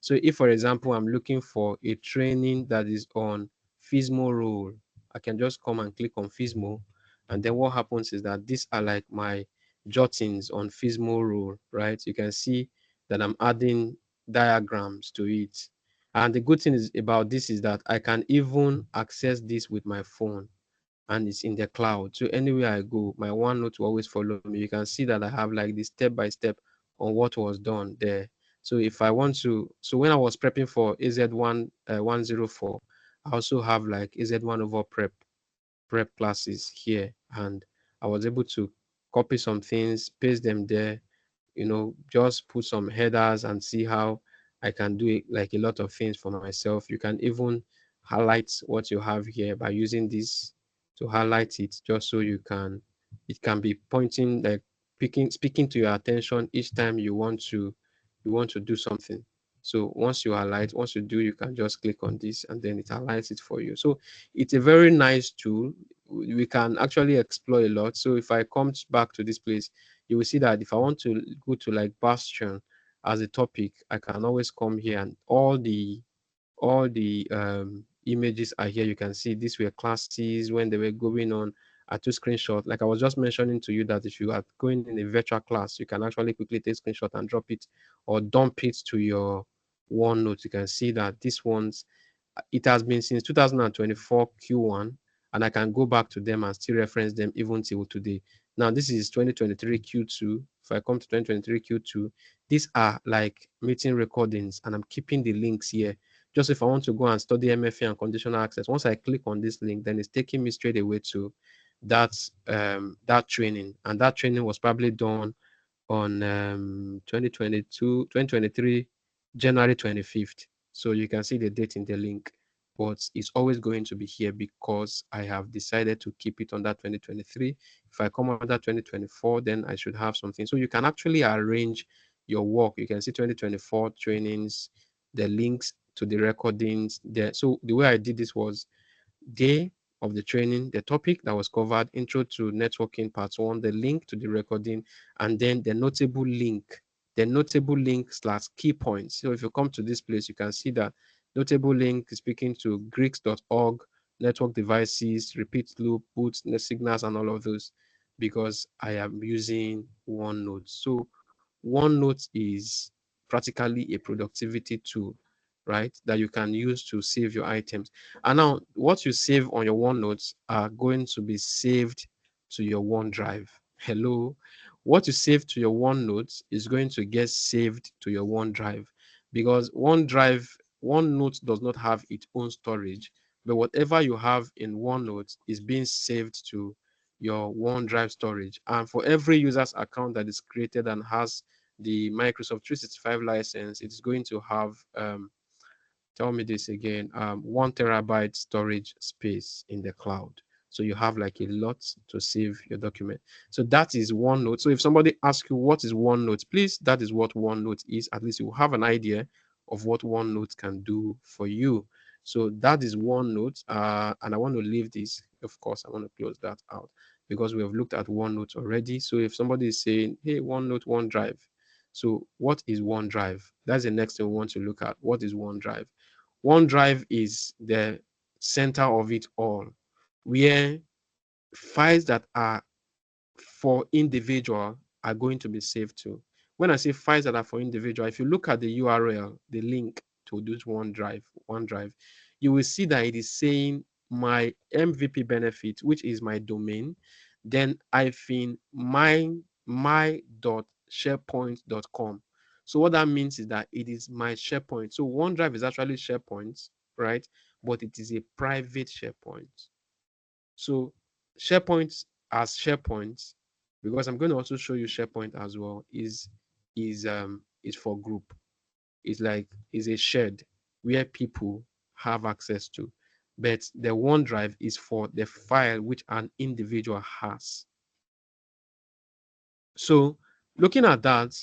Speaker 1: So if, for example, I'm looking for a training that is on FISMO rule, I can just come and click on FISMO. And then what happens is that these are like my jottings on FISMO rule, right? You can see that I'm adding diagrams to it. And the good thing is about this is that I can even access this with my phone, and it's in the cloud. So anywhere I go, my OneNote will always follow me. You can see that I have like the step by step on what was done there. So if I want to, so when I was prepping for AZ1 104, I also have like AZ1 over prep classes here, and I was able to copy some things, paste them there, just put some headers and see how I can do it, like a lot of things for myself. You can even highlight what you have here by using this to highlight it, just so it can be pointing, like speaking to your attention each time you want to do something. So once you do, you can just click on this and then it highlights it for you. So it's a very nice tool. We can actually explore a lot. So if I come back to this place, you will see that if I want to go to like Bastion as a topic, I can always come here, and all the images are here. You can see these were classes when they were going on. I took screenshot. Like I was just mentioning to you that if you are going in a virtual class, you can actually quickly take screenshot and drop it or dump it to your OneNote. You can see that this one's it has been since 2024 Q1, and I can go back to them and still reference them even till today. Now, this is 2023 Q2. If I come to 2023 Q2, these are like meeting recordings, and I'm keeping the links here. Just if I want to go and study MFA and conditional access, once I click on this link, then it's taking me straight away to that training, and that training was probably done on 2023 January 25th. So you can see the date in the link, but it's always going to be here because I have decided to keep it under 2023. If I come under 2024, then I should have something. So you can actually arrange your work. You can see 2024 trainings, the links to the recordings there. So the way I did this was day of the training, the topic that was covered, intro to networking part one, the link to the recording, and then the notable link slash key points. So if you come to this place, you can see that notable link is speaking to greeks.org, network devices, repeat loop, boots, signals, and all of those, because I am using OneNote. So OneNote is practically a productivity tool, right, that you can use to save your items. And now what you save on your OneNotes are going to be saved to your OneDrive. Hello. What you save to your OneNotes is going to get saved to your OneDrive, because OneNote does not have its own storage, but whatever you have in OneNote is being saved to your OneDrive storage. And for every user's account that is created and has the Microsoft 365 license, it's going to have tell me this again, 1 terabyte storage space in the cloud. So you have like a lot to save your document. So that is OneNote. So if somebody asks you what is OneNote, please, that is what OneNote is. At least you have an idea of what OneNote can do for you. So that is OneNote. And I want to leave this. Of course, I want to close that out because we have looked at OneNote already. So if somebody is saying, hey, OneNote, OneDrive. So what is OneDrive? That's the next thing we want to look at. What is OneDrive? OneDrive is the center of it all, where files that are for individual are going to be saved to. When I say files that are for individual, if you look at the URL, the link to this OneDrive, you will see that it is saying my MVP benefit, which is my domain, then hyphen my.sharepoint.com. So what that means is that it is my SharePoint. So OneDrive is actually SharePoint, right? But it is a private SharePoint. So SharePoint as SharePoint, because I'm going to also show you SharePoint as well, is for group. It's like is a shared where people have access to. But the OneDrive is for the file which an individual has. So looking at that,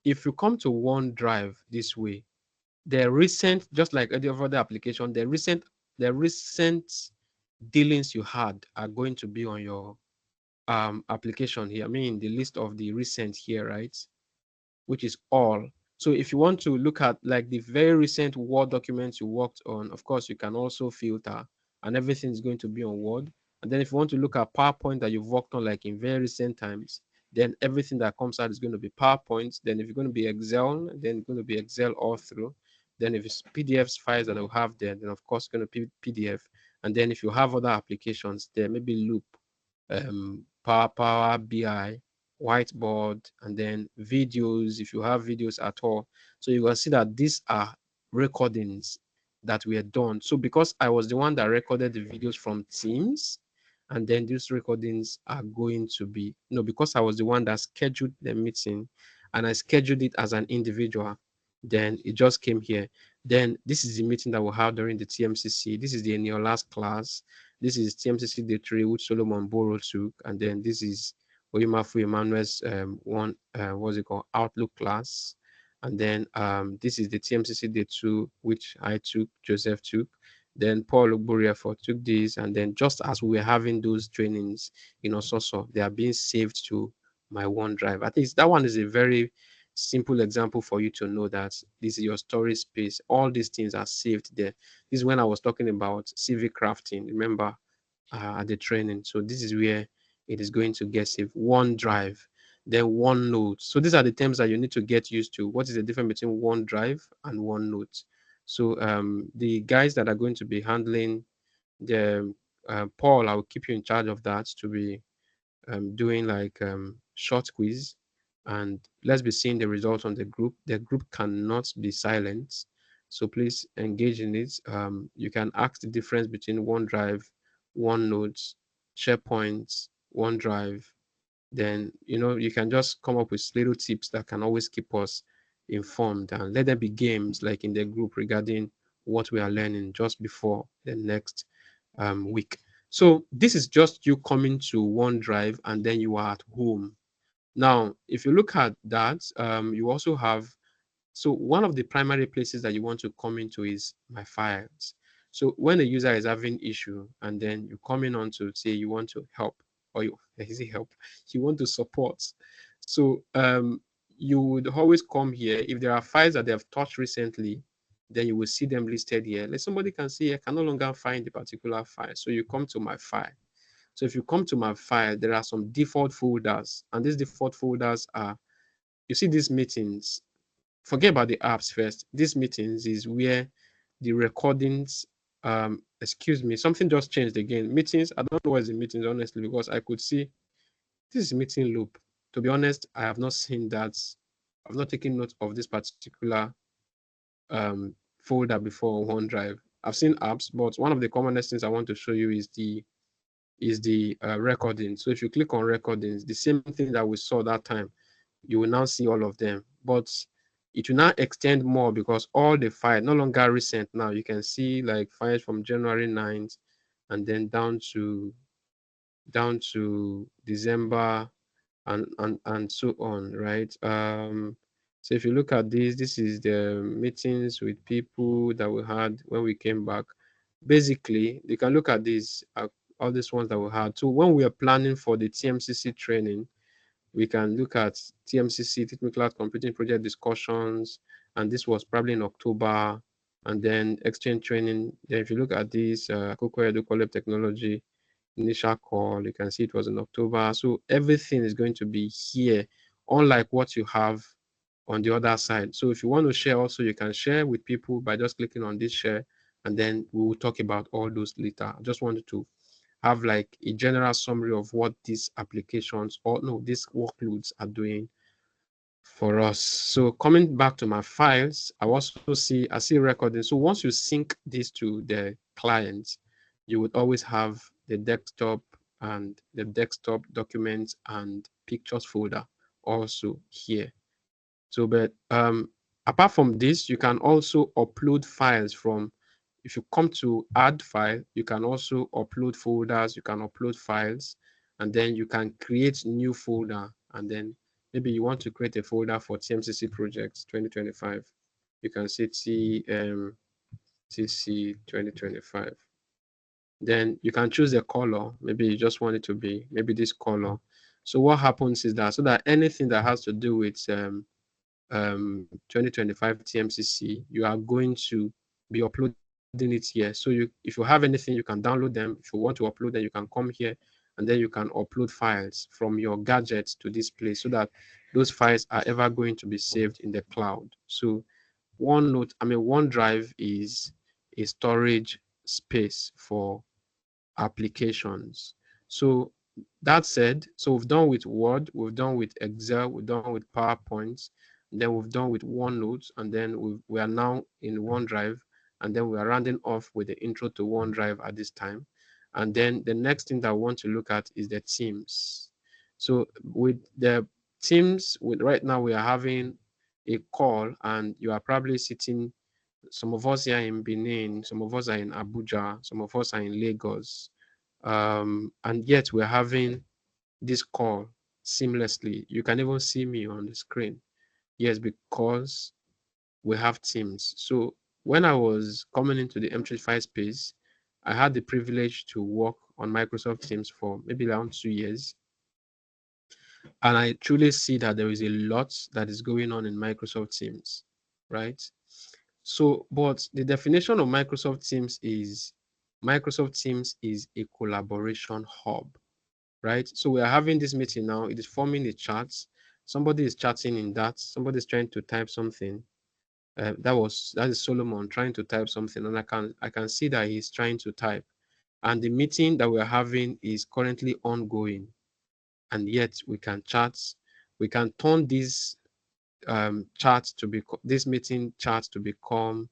Speaker 1: if you come to OneDrive this way, the recent, just like any other application, the recent dealings you had are going to be on your application here. I mean, the list of the recent here, right? Which is all. So if you want to look at like the very recent Word documents you worked on, of course, you can also filter and everything is going to be on Word. And then if you want to look at PowerPoint that you've worked on like in very recent times, then everything that comes out is going to be PowerPoint. Then if you're going to be Excel, then it's going to be Excel all through. Then if it's PDFs files that will have there, then of course it's going to be PDF. And then if you have other applications there, maybe Loop, Power BI, whiteboard, and then videos if you have videos at all. So you can see that these are recordings that were done. So because I was the one that recorded the videos from Teams, and then these recordings are going to be because I was the one that scheduled the meeting and I scheduled it as an individual, then it just came here. Then this is the meeting that we'll have during the TMCC. This is in your last class. This is TMCC day 3, which Solomon Boro took, and then this is Oyimafu Emmanuel's what's it called, Outlook class. And then this is the TMCC day 2, which I took, Joseph took. Then Paul Ogburiafo took this, and then just as we were having those trainings, so they are being saved to my OneDrive. I think that one is a very simple example for you to know that this is your storage space. All these things are saved there. This is when I was talking about CV crafting, remember, at the training. So this is where it is going to get saved. OneDrive, then OneNote. So these are the terms that you need to get used to. What is the difference between OneDrive and OneNote? So the guys that are going to be handling the Paul, I will keep you in charge of that, to be doing like short quiz, and let's be seeing the results on the group. The group cannot be silent, so please engage in it. You can ask the difference between OneDrive, OneNote, SharePoint, OneDrive. Then you can just come up with little tips that can always keep us informed, and let there be games like in the group regarding what we are learning just before the next week. So this is just you coming to OneDrive and then you are at home. Now, if you look at that, you also have, so one of the primary places that you want to come into is my files. So when a user is having issue and then you come in on to say you want to help, or you want to support. So you would always come here. If there are files that they have touched recently, then you will see them listed here. Like somebody can see, I can no longer find the particular file. So you come to my file. So if you come to my file, there are some default folders, and these default folders are, you see these meetings. Forget about the apps first. These meetings is where the recordings, excuse me, something just changed again. Meetings, I don't know what's the meetings, honestly, because I could see this is meeting loop. To be honest, I have not seen that. I've not taken note of this particular folder before on OneDrive. I've seen apps, but one of the commonest things I want to show you is the recording. So if you click on recordings, the same thing that we saw that time, you will now see all of them. But it will now extend more because all the files no longer recent now. You can see like files from January 9th and then down to December and so on, right? So if you look at this is the meetings with people that we had when we came back. Basically, you can look at these, all these ones that we had. So when we are planning for the TMCC training, we can look at TMCC, Technical Cloud Computing Project discussions, and this was probably in October, and then exchange training. Then if you look at this, Akoko Edu Collab Technology, initial call. You can see it was in October. So everything is going to be here, unlike what you have on the other side. So if you want to share also, you can share with people by just clicking on this share, and then we will talk about all those later. I just wanted to have like a general summary of what these applications, or no, these workloads are doing for us. So coming back to my files, I see recording. So once you sync this to the client, you would always have the desktop and the desktop documents and pictures folder also here. So, but apart from this, you can also upload files from, if you come to add file, you can also upload folders, you can upload files, and then you can create new folder. And then maybe you want to create a folder for TMCC projects 2025. You can say TMCC 2025. Then you can choose the color. Maybe you just want it to be maybe this color. So what happens is that, so that anything that has to do with 2025 TMCC, you are going to be uploading it here. So if you have anything, you can download them. If you want to upload them, you can come here, and then you can upload files from your gadgets to this place, so that those files are ever going to be saved in the cloud. So OneDrive is a storage space for applications. So that said, so we've done with Word, we've done with Excel, we've done with PowerPoint, then we've done with OneNote, and then we are now in OneDrive, and then we are rounding off with the intro to OneDrive at this time. And then the next thing that I want to look at is the Teams. So with the Teams, right now we are having a call, and you are probably sitting, some of us here in Benin, some of us are in Abuja, some of us are in Lagos, and yet we're having this call seamlessly. You can even see me on the screen. Yes, because we have Teams. So when I was coming into the M365 space, I had the privilege to work on Microsoft Teams for maybe around 2 years. And I truly see that there is a lot that is going on in Microsoft Teams, right? So, but the definition of Microsoft Teams is a collaboration hub, right? So we are having this meeting now. It is forming a chat. Somebody is chatting in that. Somebody is trying to type something. That is Solomon trying to type something, and I can see that he's trying to type. And the meeting that we're having is currently ongoing, and yet we can chat. We can turn this meeting chat to become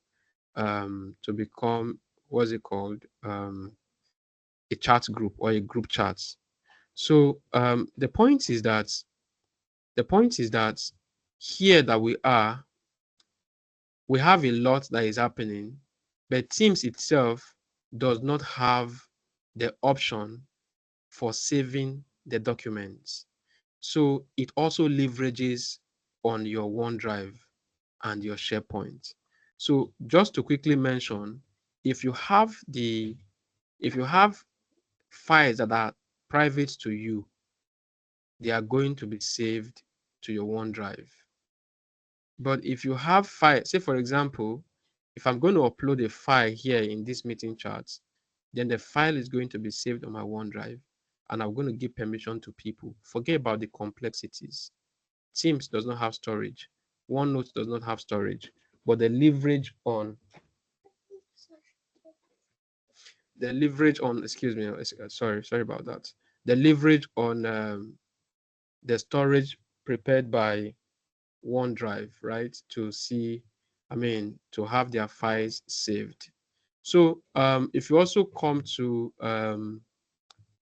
Speaker 1: what's it called, a chat group or a group chat. So the point is that here that we have a lot that is happening, but Teams itself does not have the option for saving the documents. So it also leverages on your OneDrive and your SharePoint. So just to quickly mention, if you have files that are private to you, they are going to be saved to your OneDrive. But if you have files, say for example, if I'm going to upload a file here in this meeting chat, then the file is going to be saved on my OneDrive, and I'm going to give permission to people. Forget about the complexities. Teams does not have storage. OneNote does not have storage, but excuse me, sorry about that. The leverage on the storage prepared by OneDrive, right? To have their files saved. So if you also come to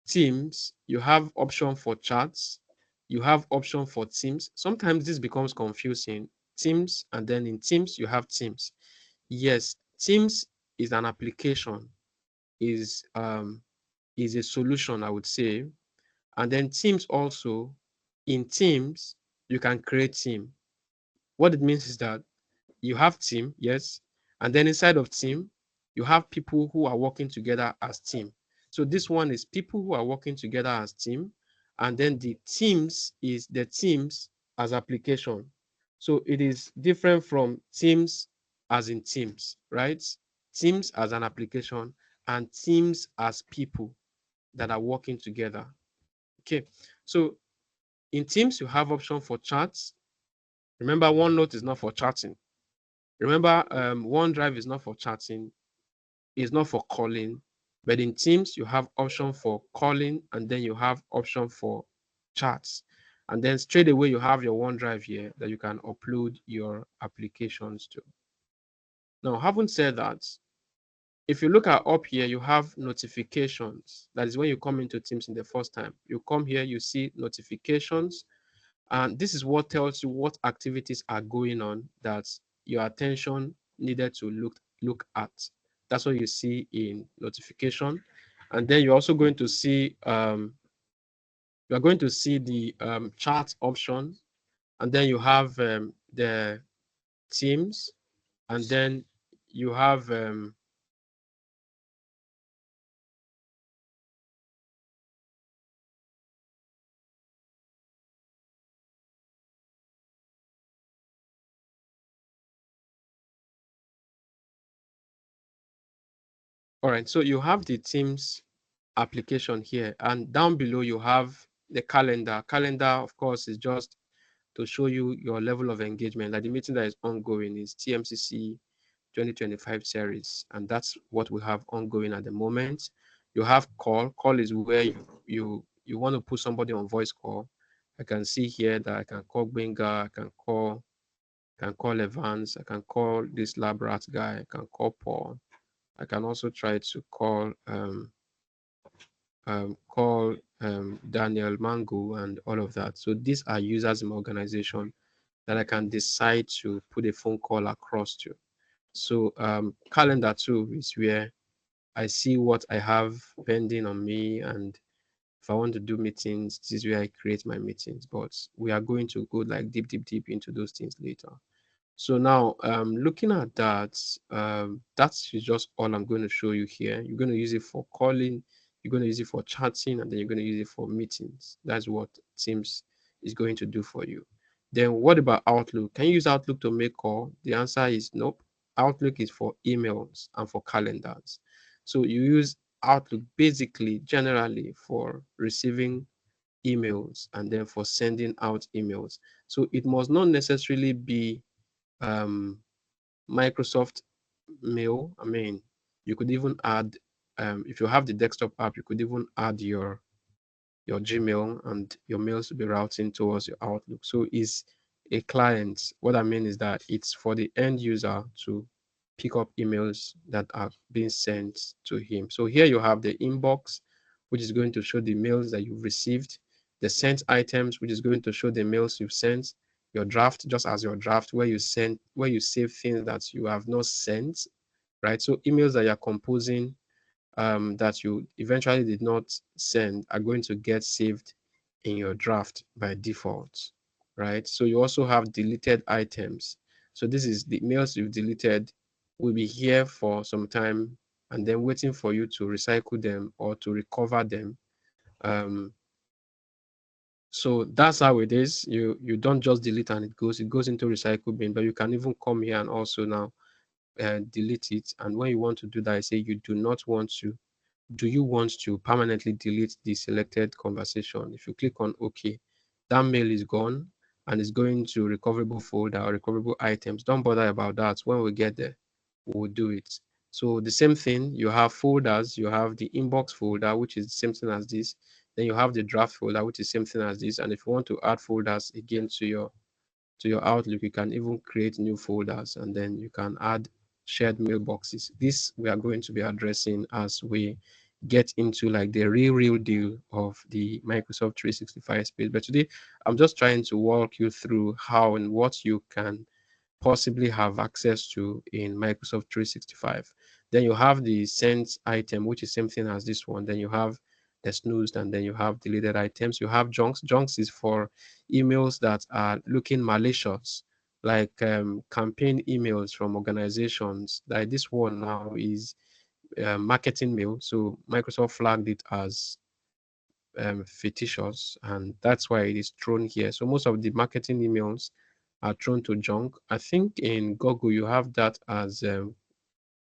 Speaker 1: Teams, you have option for chats, you have option for Teams. Sometimes this becomes confusing. Teams, and then in Teams, you have Teams. Yes, Teams is an application, is a solution, I would say. And then Teams also, in Teams, you can create team. What it means is that you have team, yes, and then inside of team, you have people who are working together as team. So this one is people who are working together as team, and then the teams is the teams as application. So it is different from teams as in teams, right? Teams as an application and teams as people. that are working together. Okay, so in Teams, you have option for chats. Remember, OneNote is not for chatting. Remember, OneDrive is not for chatting. It's not for calling. But in Teams, you have option for calling, and then you have option for chats. And then straight away, you have your OneDrive here that you can upload your applications to. Now, having said that, if you look at up here, you have notifications. That is when you come into Teams in the first time. You come here, you see notifications, and this is what tells you what activities are going on that your attention needed to look at. That's what you see in notification. And then you're also going to see you're going to see the chat option, and then you have the Teams, and then you have all right, so you have the Teams application here, and down below you have the calendar. Calendar, of course, is just to show you your level of engagement. Like the meeting that is ongoing is TMCC 2025 series, and that's what we have ongoing at the moment. You have call. Call is where you want to put somebody on voice call. I can see here that I can call Benga, I can call Evans, I can call this lab rat guy, I can call Paul. I can also try to call Daniel Mango and all of that. So these are users in my organization that I can decide to put a phone call across to. So calendar too is where I see what I have pending on me, and if I want to do meetings, this is where I create my meetings. But we are going to go like deep into those things later. So now, looking at that, that's just all I'm going to show you here. You're going to use it for calling, you're going to use it for chatting, and then you're going to use it for meetings. That's what Teams is going to do for you. Then what about Outlook? Can you use Outlook to make call? The answer is nope. Outlook is for emails and for calendars. So you use Outlook basically generally for receiving emails and then for sending out emails. So it must not necessarily be um, Microsoft Mail. I mean, you could even add, if you have the desktop app, you could even add your Gmail, and your mails will be routing towards your Outlook. So is a client. What I mean is that it's for the end user to pick up emails that are being sent to him. So here you have the inbox, which is going to show the mails that you've received, the sent items, which is going to show the mails you've sent, your draft, just as your draft, where you save things that you have not sent, right? So emails that you're composing that you eventually did not send are going to get saved in your draft by default, right? So you also have deleted items. So this is the mails you've deleted will be here for some time and then waiting for you to recycle them or to recover them. Um, so that's how it is. You don't just delete and it goes into recycle bin, but you can even come here and also now delete it. And when you want to do that, I say you do not want to. Do you want to permanently delete the selected conversation? If you click on OK, that mail is gone and it's going to recoverable folder or recoverable items. Don't bother about that. When we get there, we'll do it. So the same thing, you have folders, you have the inbox folder, which is the same thing as this. Then you have the draft folder, which is the same thing as this. And if you want to add folders again to your Outlook, you can even create new folders and then you can add shared mailboxes. This we are going to be addressing as we get into like the real deal of the Microsoft 365 space. But today, I'm just trying to walk you through how and what you can possibly have access to in Microsoft 365. Then you have the sent item, which is same thing as this one. Then you have the snoozed, and then you have deleted items. You have junks. Junks is for emails that are looking malicious, like campaign emails from organizations. Like this one now is marketing mail. So Microsoft flagged it as fictitious, and that's why it is thrown here. So most of the marketing emails are thrown to junk. I think in Google you have that as I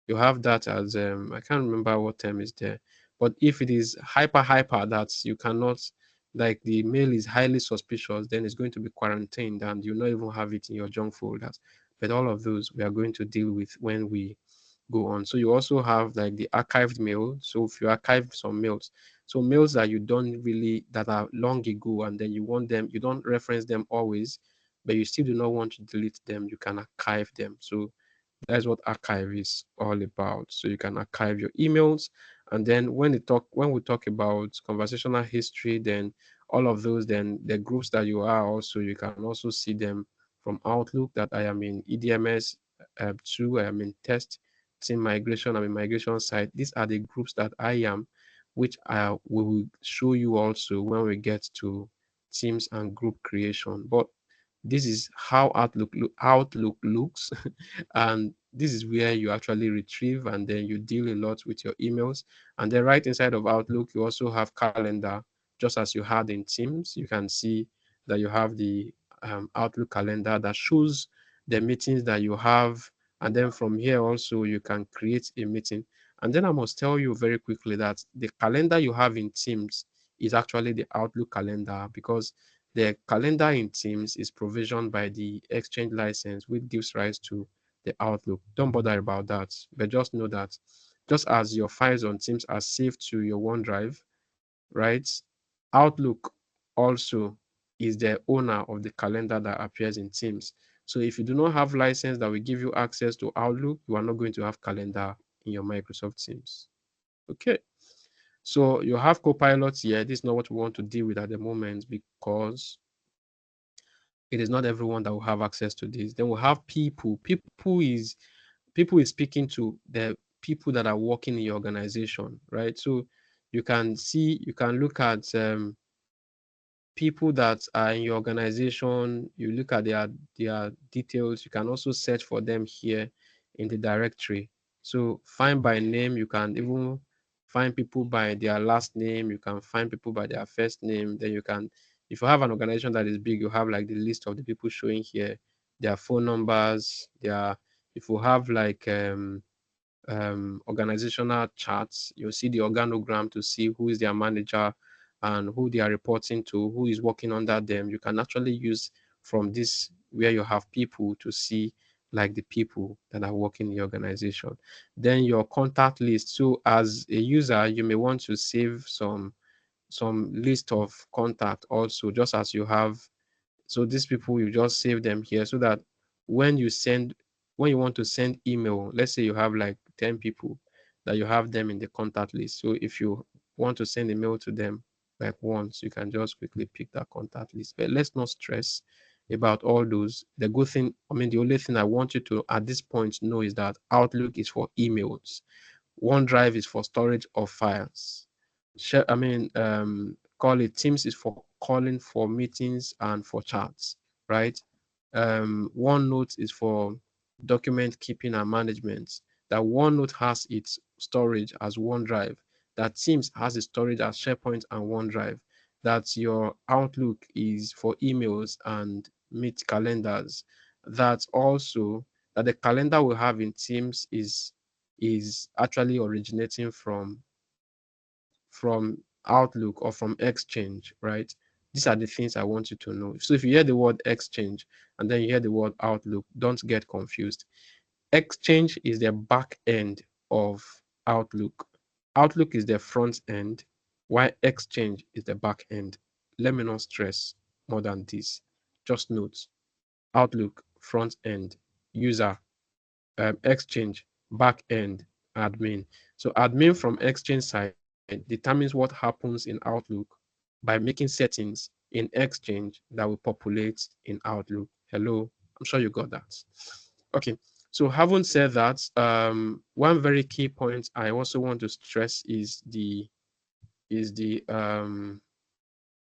Speaker 1: can't remember what term is there, But if it is hyper that you cannot, like the mail is highly suspicious, then it's going to be quarantined and you'll not even have it in your junk folders. But all of those we are going to deal with when we go on. So you also have like the archived mail. So if you archive some mails, so mails that you don't really, that are long ago, and then you want them, you don't reference them always, but you still do not want to delete them, you can archive them. So that's what archive is all about. So you can archive your emails, and then when we talk about conversational history, then all of those, then the groups that you are also, you can also see them from Outlook, that I am in EDMS 2, I am in test team migration, I'm in migration site. These are the groups that I am, which I we will show you also when we get to teams and group creation. But this is how Outlook looks, and this is where you actually retrieve and then you deal a lot with your emails. And then right inside of Outlook, you also have calendar, just as you had in Teams. You can see that you have the Outlook calendar that shows the meetings that you have. And then from here also, you can create a meeting. And then I must tell you very quickly that the calendar you have in Teams is actually the Outlook calendar, because the calendar in Teams is provisioned by the Exchange license, which gives rise to the Outlook. Don't bother about that, but just know that just as your files on Teams are saved to your OneDrive, right? Outlook also is the owner of the calendar that appears in Teams. So if you do not have license that will give you access to Outlook, you are not going to have calendar in your Microsoft Teams. Okay. So you have Copilot here. This is not what we want to deal with at the moment, because it is not everyone that will have access to this. Then we'll have people. People is speaking to the people that are working in your organization, right? So you can look at people that are in your organization, you look at their details. You can also search for them here in the directory. So find by name, you can even find people by their last name, you can find people by their first name. Then you can, if you have an organization that is big, you have like the list of the people showing here, their phone numbers, their, if you have like organizational charts, you'll see the organogram to see who is their manager and who they are reporting to, who is working under them. You can actually use from this where you have people to see like the people that are working in the organization. Then your contact list. So as a user, you may want to save some list of contact also, just as you have. So these people, you just save them here so that when you send, when you want to send email, let's say you have like 10 people that you have them in the contact list. So if you want to send a mail to them like once, you can just quickly pick that contact list. But let's not stress about all those. The good thing, I mean, the only thing I want you to at this point know is that Outlook is for emails. OneDrive is for storage of files. Share, I mean, call it Teams is for calling, for meetings, and for chats, right? OneNote is for document keeping and management. That OneNote has its storage as OneDrive. That Teams has its storage as SharePoint and OneDrive. That your Outlook is for emails and meet calendars. That also that the calendar we have in Teams is actually originating from Outlook or from Exchange, right? These are the things I want you to know. So if you hear the word Exchange and then you hear the word Outlook, don't get confused. Exchange is the back end of Outlook. Outlook is the front end, while Exchange is the back end. Let me not stress more than this. Just note Outlook, front end, user, Exchange, back end, admin. So admin from Exchange side determines what happens in Outlook by making settings in Exchange that will populate in Outlook. Hello, I'm sure you got that. Okay, so having said that, one very key point I also want to stress is the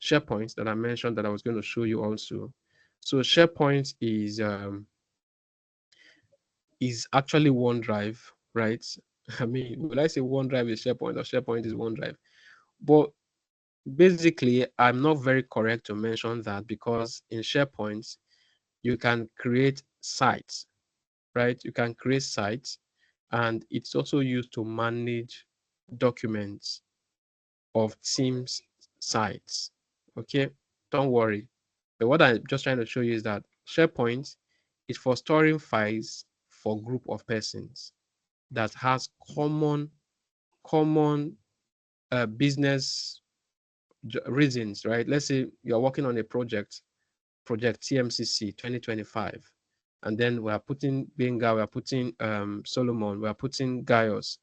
Speaker 1: SharePoint that I mentioned that I was going to show you also. So SharePoint is actually OneDrive, right? I mean, would I say OneDrive is SharePoint or SharePoint is OneDrive? But basically, I'm not very correct to mention that, because in SharePoint, you can create sites, right? You can create sites, and it's also used to manage documents. of Teams sites. Okay, don't worry. But what I'm just trying to show you is that SharePoint is for storing files for group of persons that has common business reasons, right? Let's say you're working on a project TMCC 2025, and then we are putting Benga, we are putting Solomon, we are putting Gaius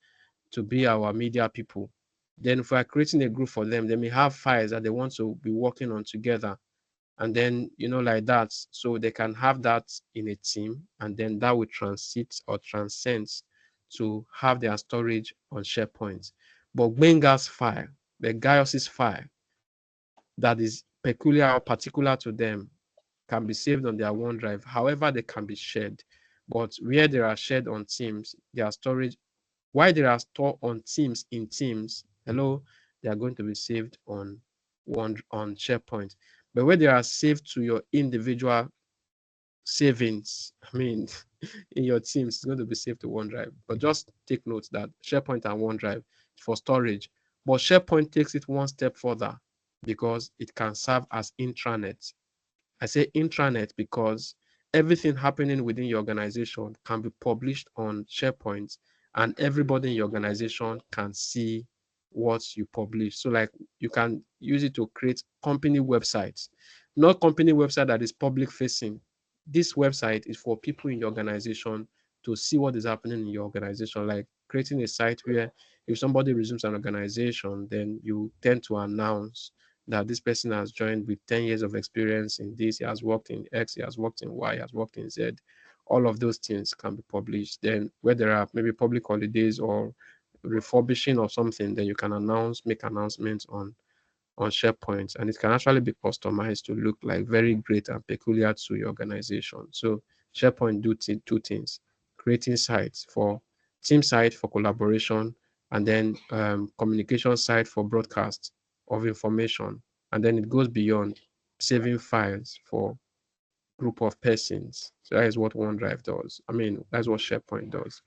Speaker 1: to be our media people. Then if we are creating a group for them, they may have files that they want to be working on together, and then like that, so they can have that in a team, and then that will transit or transcend to have their storage on SharePoint. But Benga's file, the Gaius's file that is peculiar or particular to them can be saved on their OneDrive. However, they can be shared. But where they are shared on Teams, their storage, while they are stored on Teams in Teams, hello, they are going to be saved on SharePoint. But where they are saved to your individual savings, I mean, in your Teams, it's going to be saved to OneDrive. But just take note that SharePoint and OneDrive for storage. But SharePoint takes it one step further because it can serve as intranet. I say intranet because everything happening within your organization can be published on SharePoint, and everybody in your organization can see what you publish. So like you can use it to create company websites, not company website that is public facing. This website is for people in your organization to see what is happening in your organization, like creating a site where if somebody resumes an organization, then you tend to announce that this person has joined with 10 years of experience in this, he has worked in X, he has worked in Y, he has worked in Z. All of those things can be published. Then where there are maybe public holidays or refurbishing or something, then you can make announcements on SharePoint, and it can actually be customized to look like very great and peculiar to your organization. So SharePoint do two things: creating sites for team site for collaboration, and then communication site for broadcast of information, and then it goes beyond saving files for group of persons. So that is what OneDrive does. I mean, that's what SharePoint does.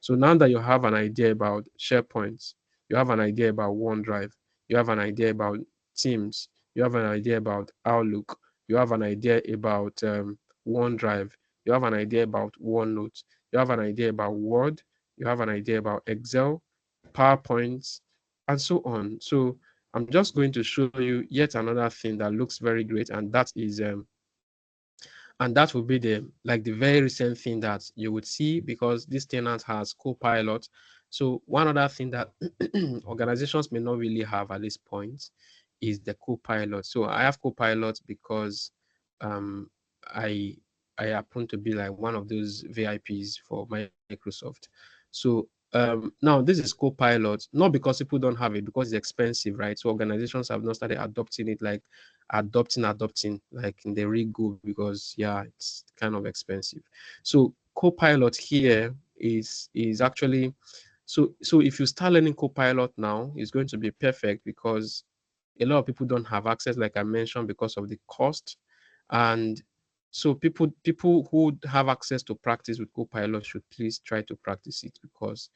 Speaker 1: So now that you have an idea about SharePoint, you have an idea about OneDrive, you have an idea about Teams, you have an idea about Outlook, you have an idea about OneDrive, you have an idea about OneNote, you have an idea about Word, you have an idea about Excel, PowerPoint, and so on. So I'm just going to show you yet another thing that looks very great, and that will be the very recent thing that you would see, because this tenant has Copilot. So one other thing that organizations may not really have at this point is the Copilot. So I have Copilot because um, I I happen to be like one of those VIPs for Microsoft. So now this is Copilot, not because people don't have it, because it's expensive, right? So organizations have not started adopting it, like adopting like in the real go, because yeah, it's kind of expensive. So Copilot here is actually, so if you start learning Copilot now, it's going to be perfect, because a lot of people don't have access, like I mentioned, because of the cost. And so people who have access to practice with Copilot should please try to practice it, because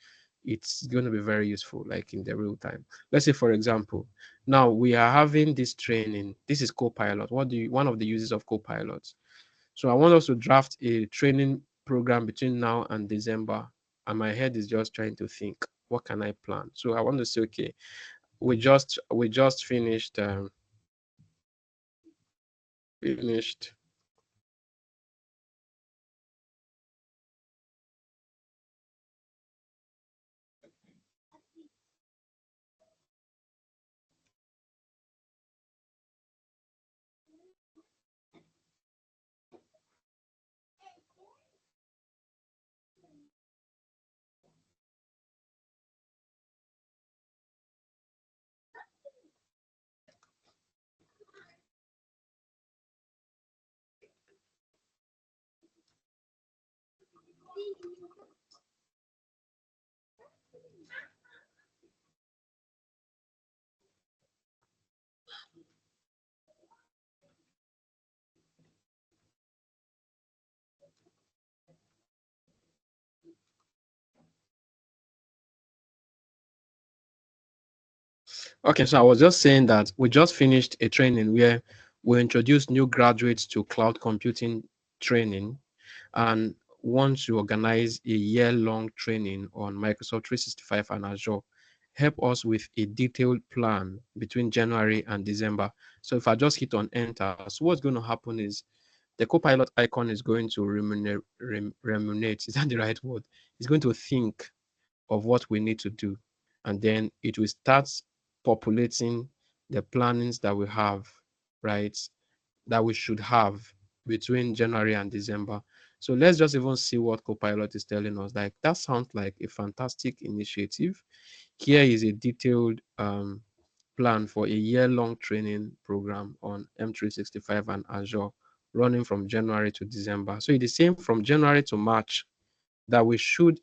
Speaker 1: it's going to be very useful, like in the real time. Let's say, for example, now we are having this training. This is Copilot. One of the uses of Copilot. So I want us to draft a training program between now and December, and my head is just trying to think, what can I plan? So I want to say, okay, we just finished. Okay, so I was just saying that we just finished a training where we introduced new graduates to cloud computing training, and want to organize a year-long training on Microsoft 365 and Azure. Help us with a detailed plan between January and December. So if I just hit on enter, so what's going to happen is the Copilot icon is going to ruminate. Is that the right word? It's going to think of what we need to do, and then it will start populating the plannings that we have, right? That we should have between January and December. So let's just even see what Copilot is telling us. Like, that sounds like a fantastic initiative. Here is a detailed plan for a year-long training program on M365 and Azure, running from January to December. So it is saying from January to March that we should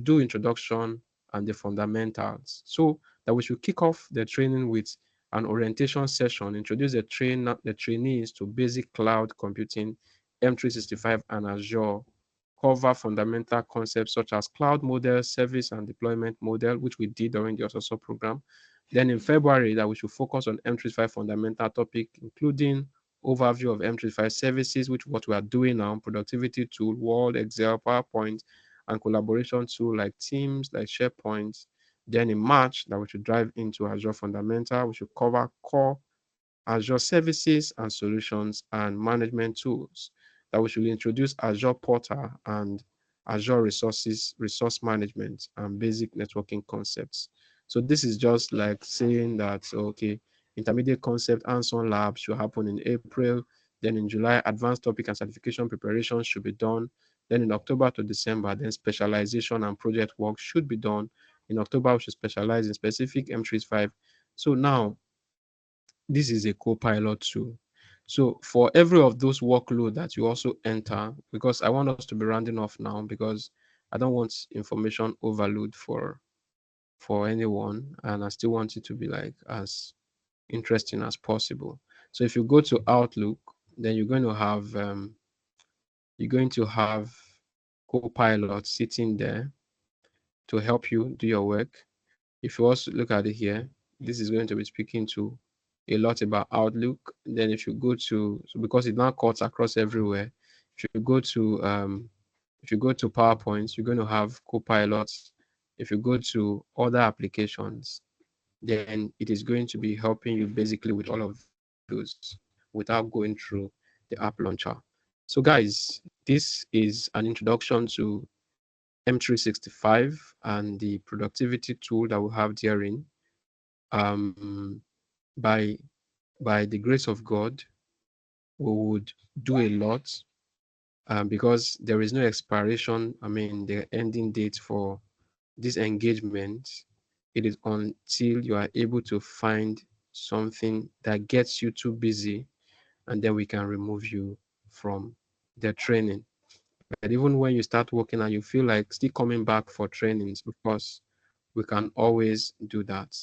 Speaker 1: do introduction and the fundamentals. So that we should kick off the training with an orientation session, introduce the trainees to basic cloud computing, M365 and Azure, cover fundamental concepts such as cloud model, service and deployment model, which we did during the also program. Then in February, that we should focus on M365 fundamental topic, including overview of M365 services, which what we are doing now, productivity tool, Word, Excel, PowerPoint, and collaboration tool like Teams, like SharePoint. Then in March, that we should dive into Azure fundamental. We should cover core Azure services and solutions and management tools. That we should introduce Azure Portal and Azure resource management, and basic networking concepts. So this is just like saying that, okay, intermediate concept hands-on lab should happen in April. Then in July, advanced topic and certification preparation should be done. Then in October to December, then specialization and project work should be done. In October, we should specialize in specific M365. So now, this is a Copilot tool. So for every of those workload that you also enter, because I want us to be rounding off now, because I don't want information overload for anyone, and I still want it to be like as interesting as possible. So if you go to Outlook, then you're going to have Copilot sitting there to help you do your work. If you also look at it here, this is going to be speaking to a lot about Outlook. Then if you go to, so because it now cuts across everywhere, if you go to PowerPoint, you're going to have Copilot. If you go to other applications, then it is going to be helping you basically with all of those without going through the app launcher. So guys, this is an introduction to M365 and the productivity tool that we have therein. Um, by by the grace of God, we would do a lot, because there is no expiration. I mean, the ending date for this engagement. It is until you are able to find something that gets you too busy, and then we can remove you from the training. But even when you start working and you feel like still coming back for trainings, of course, we can always do that.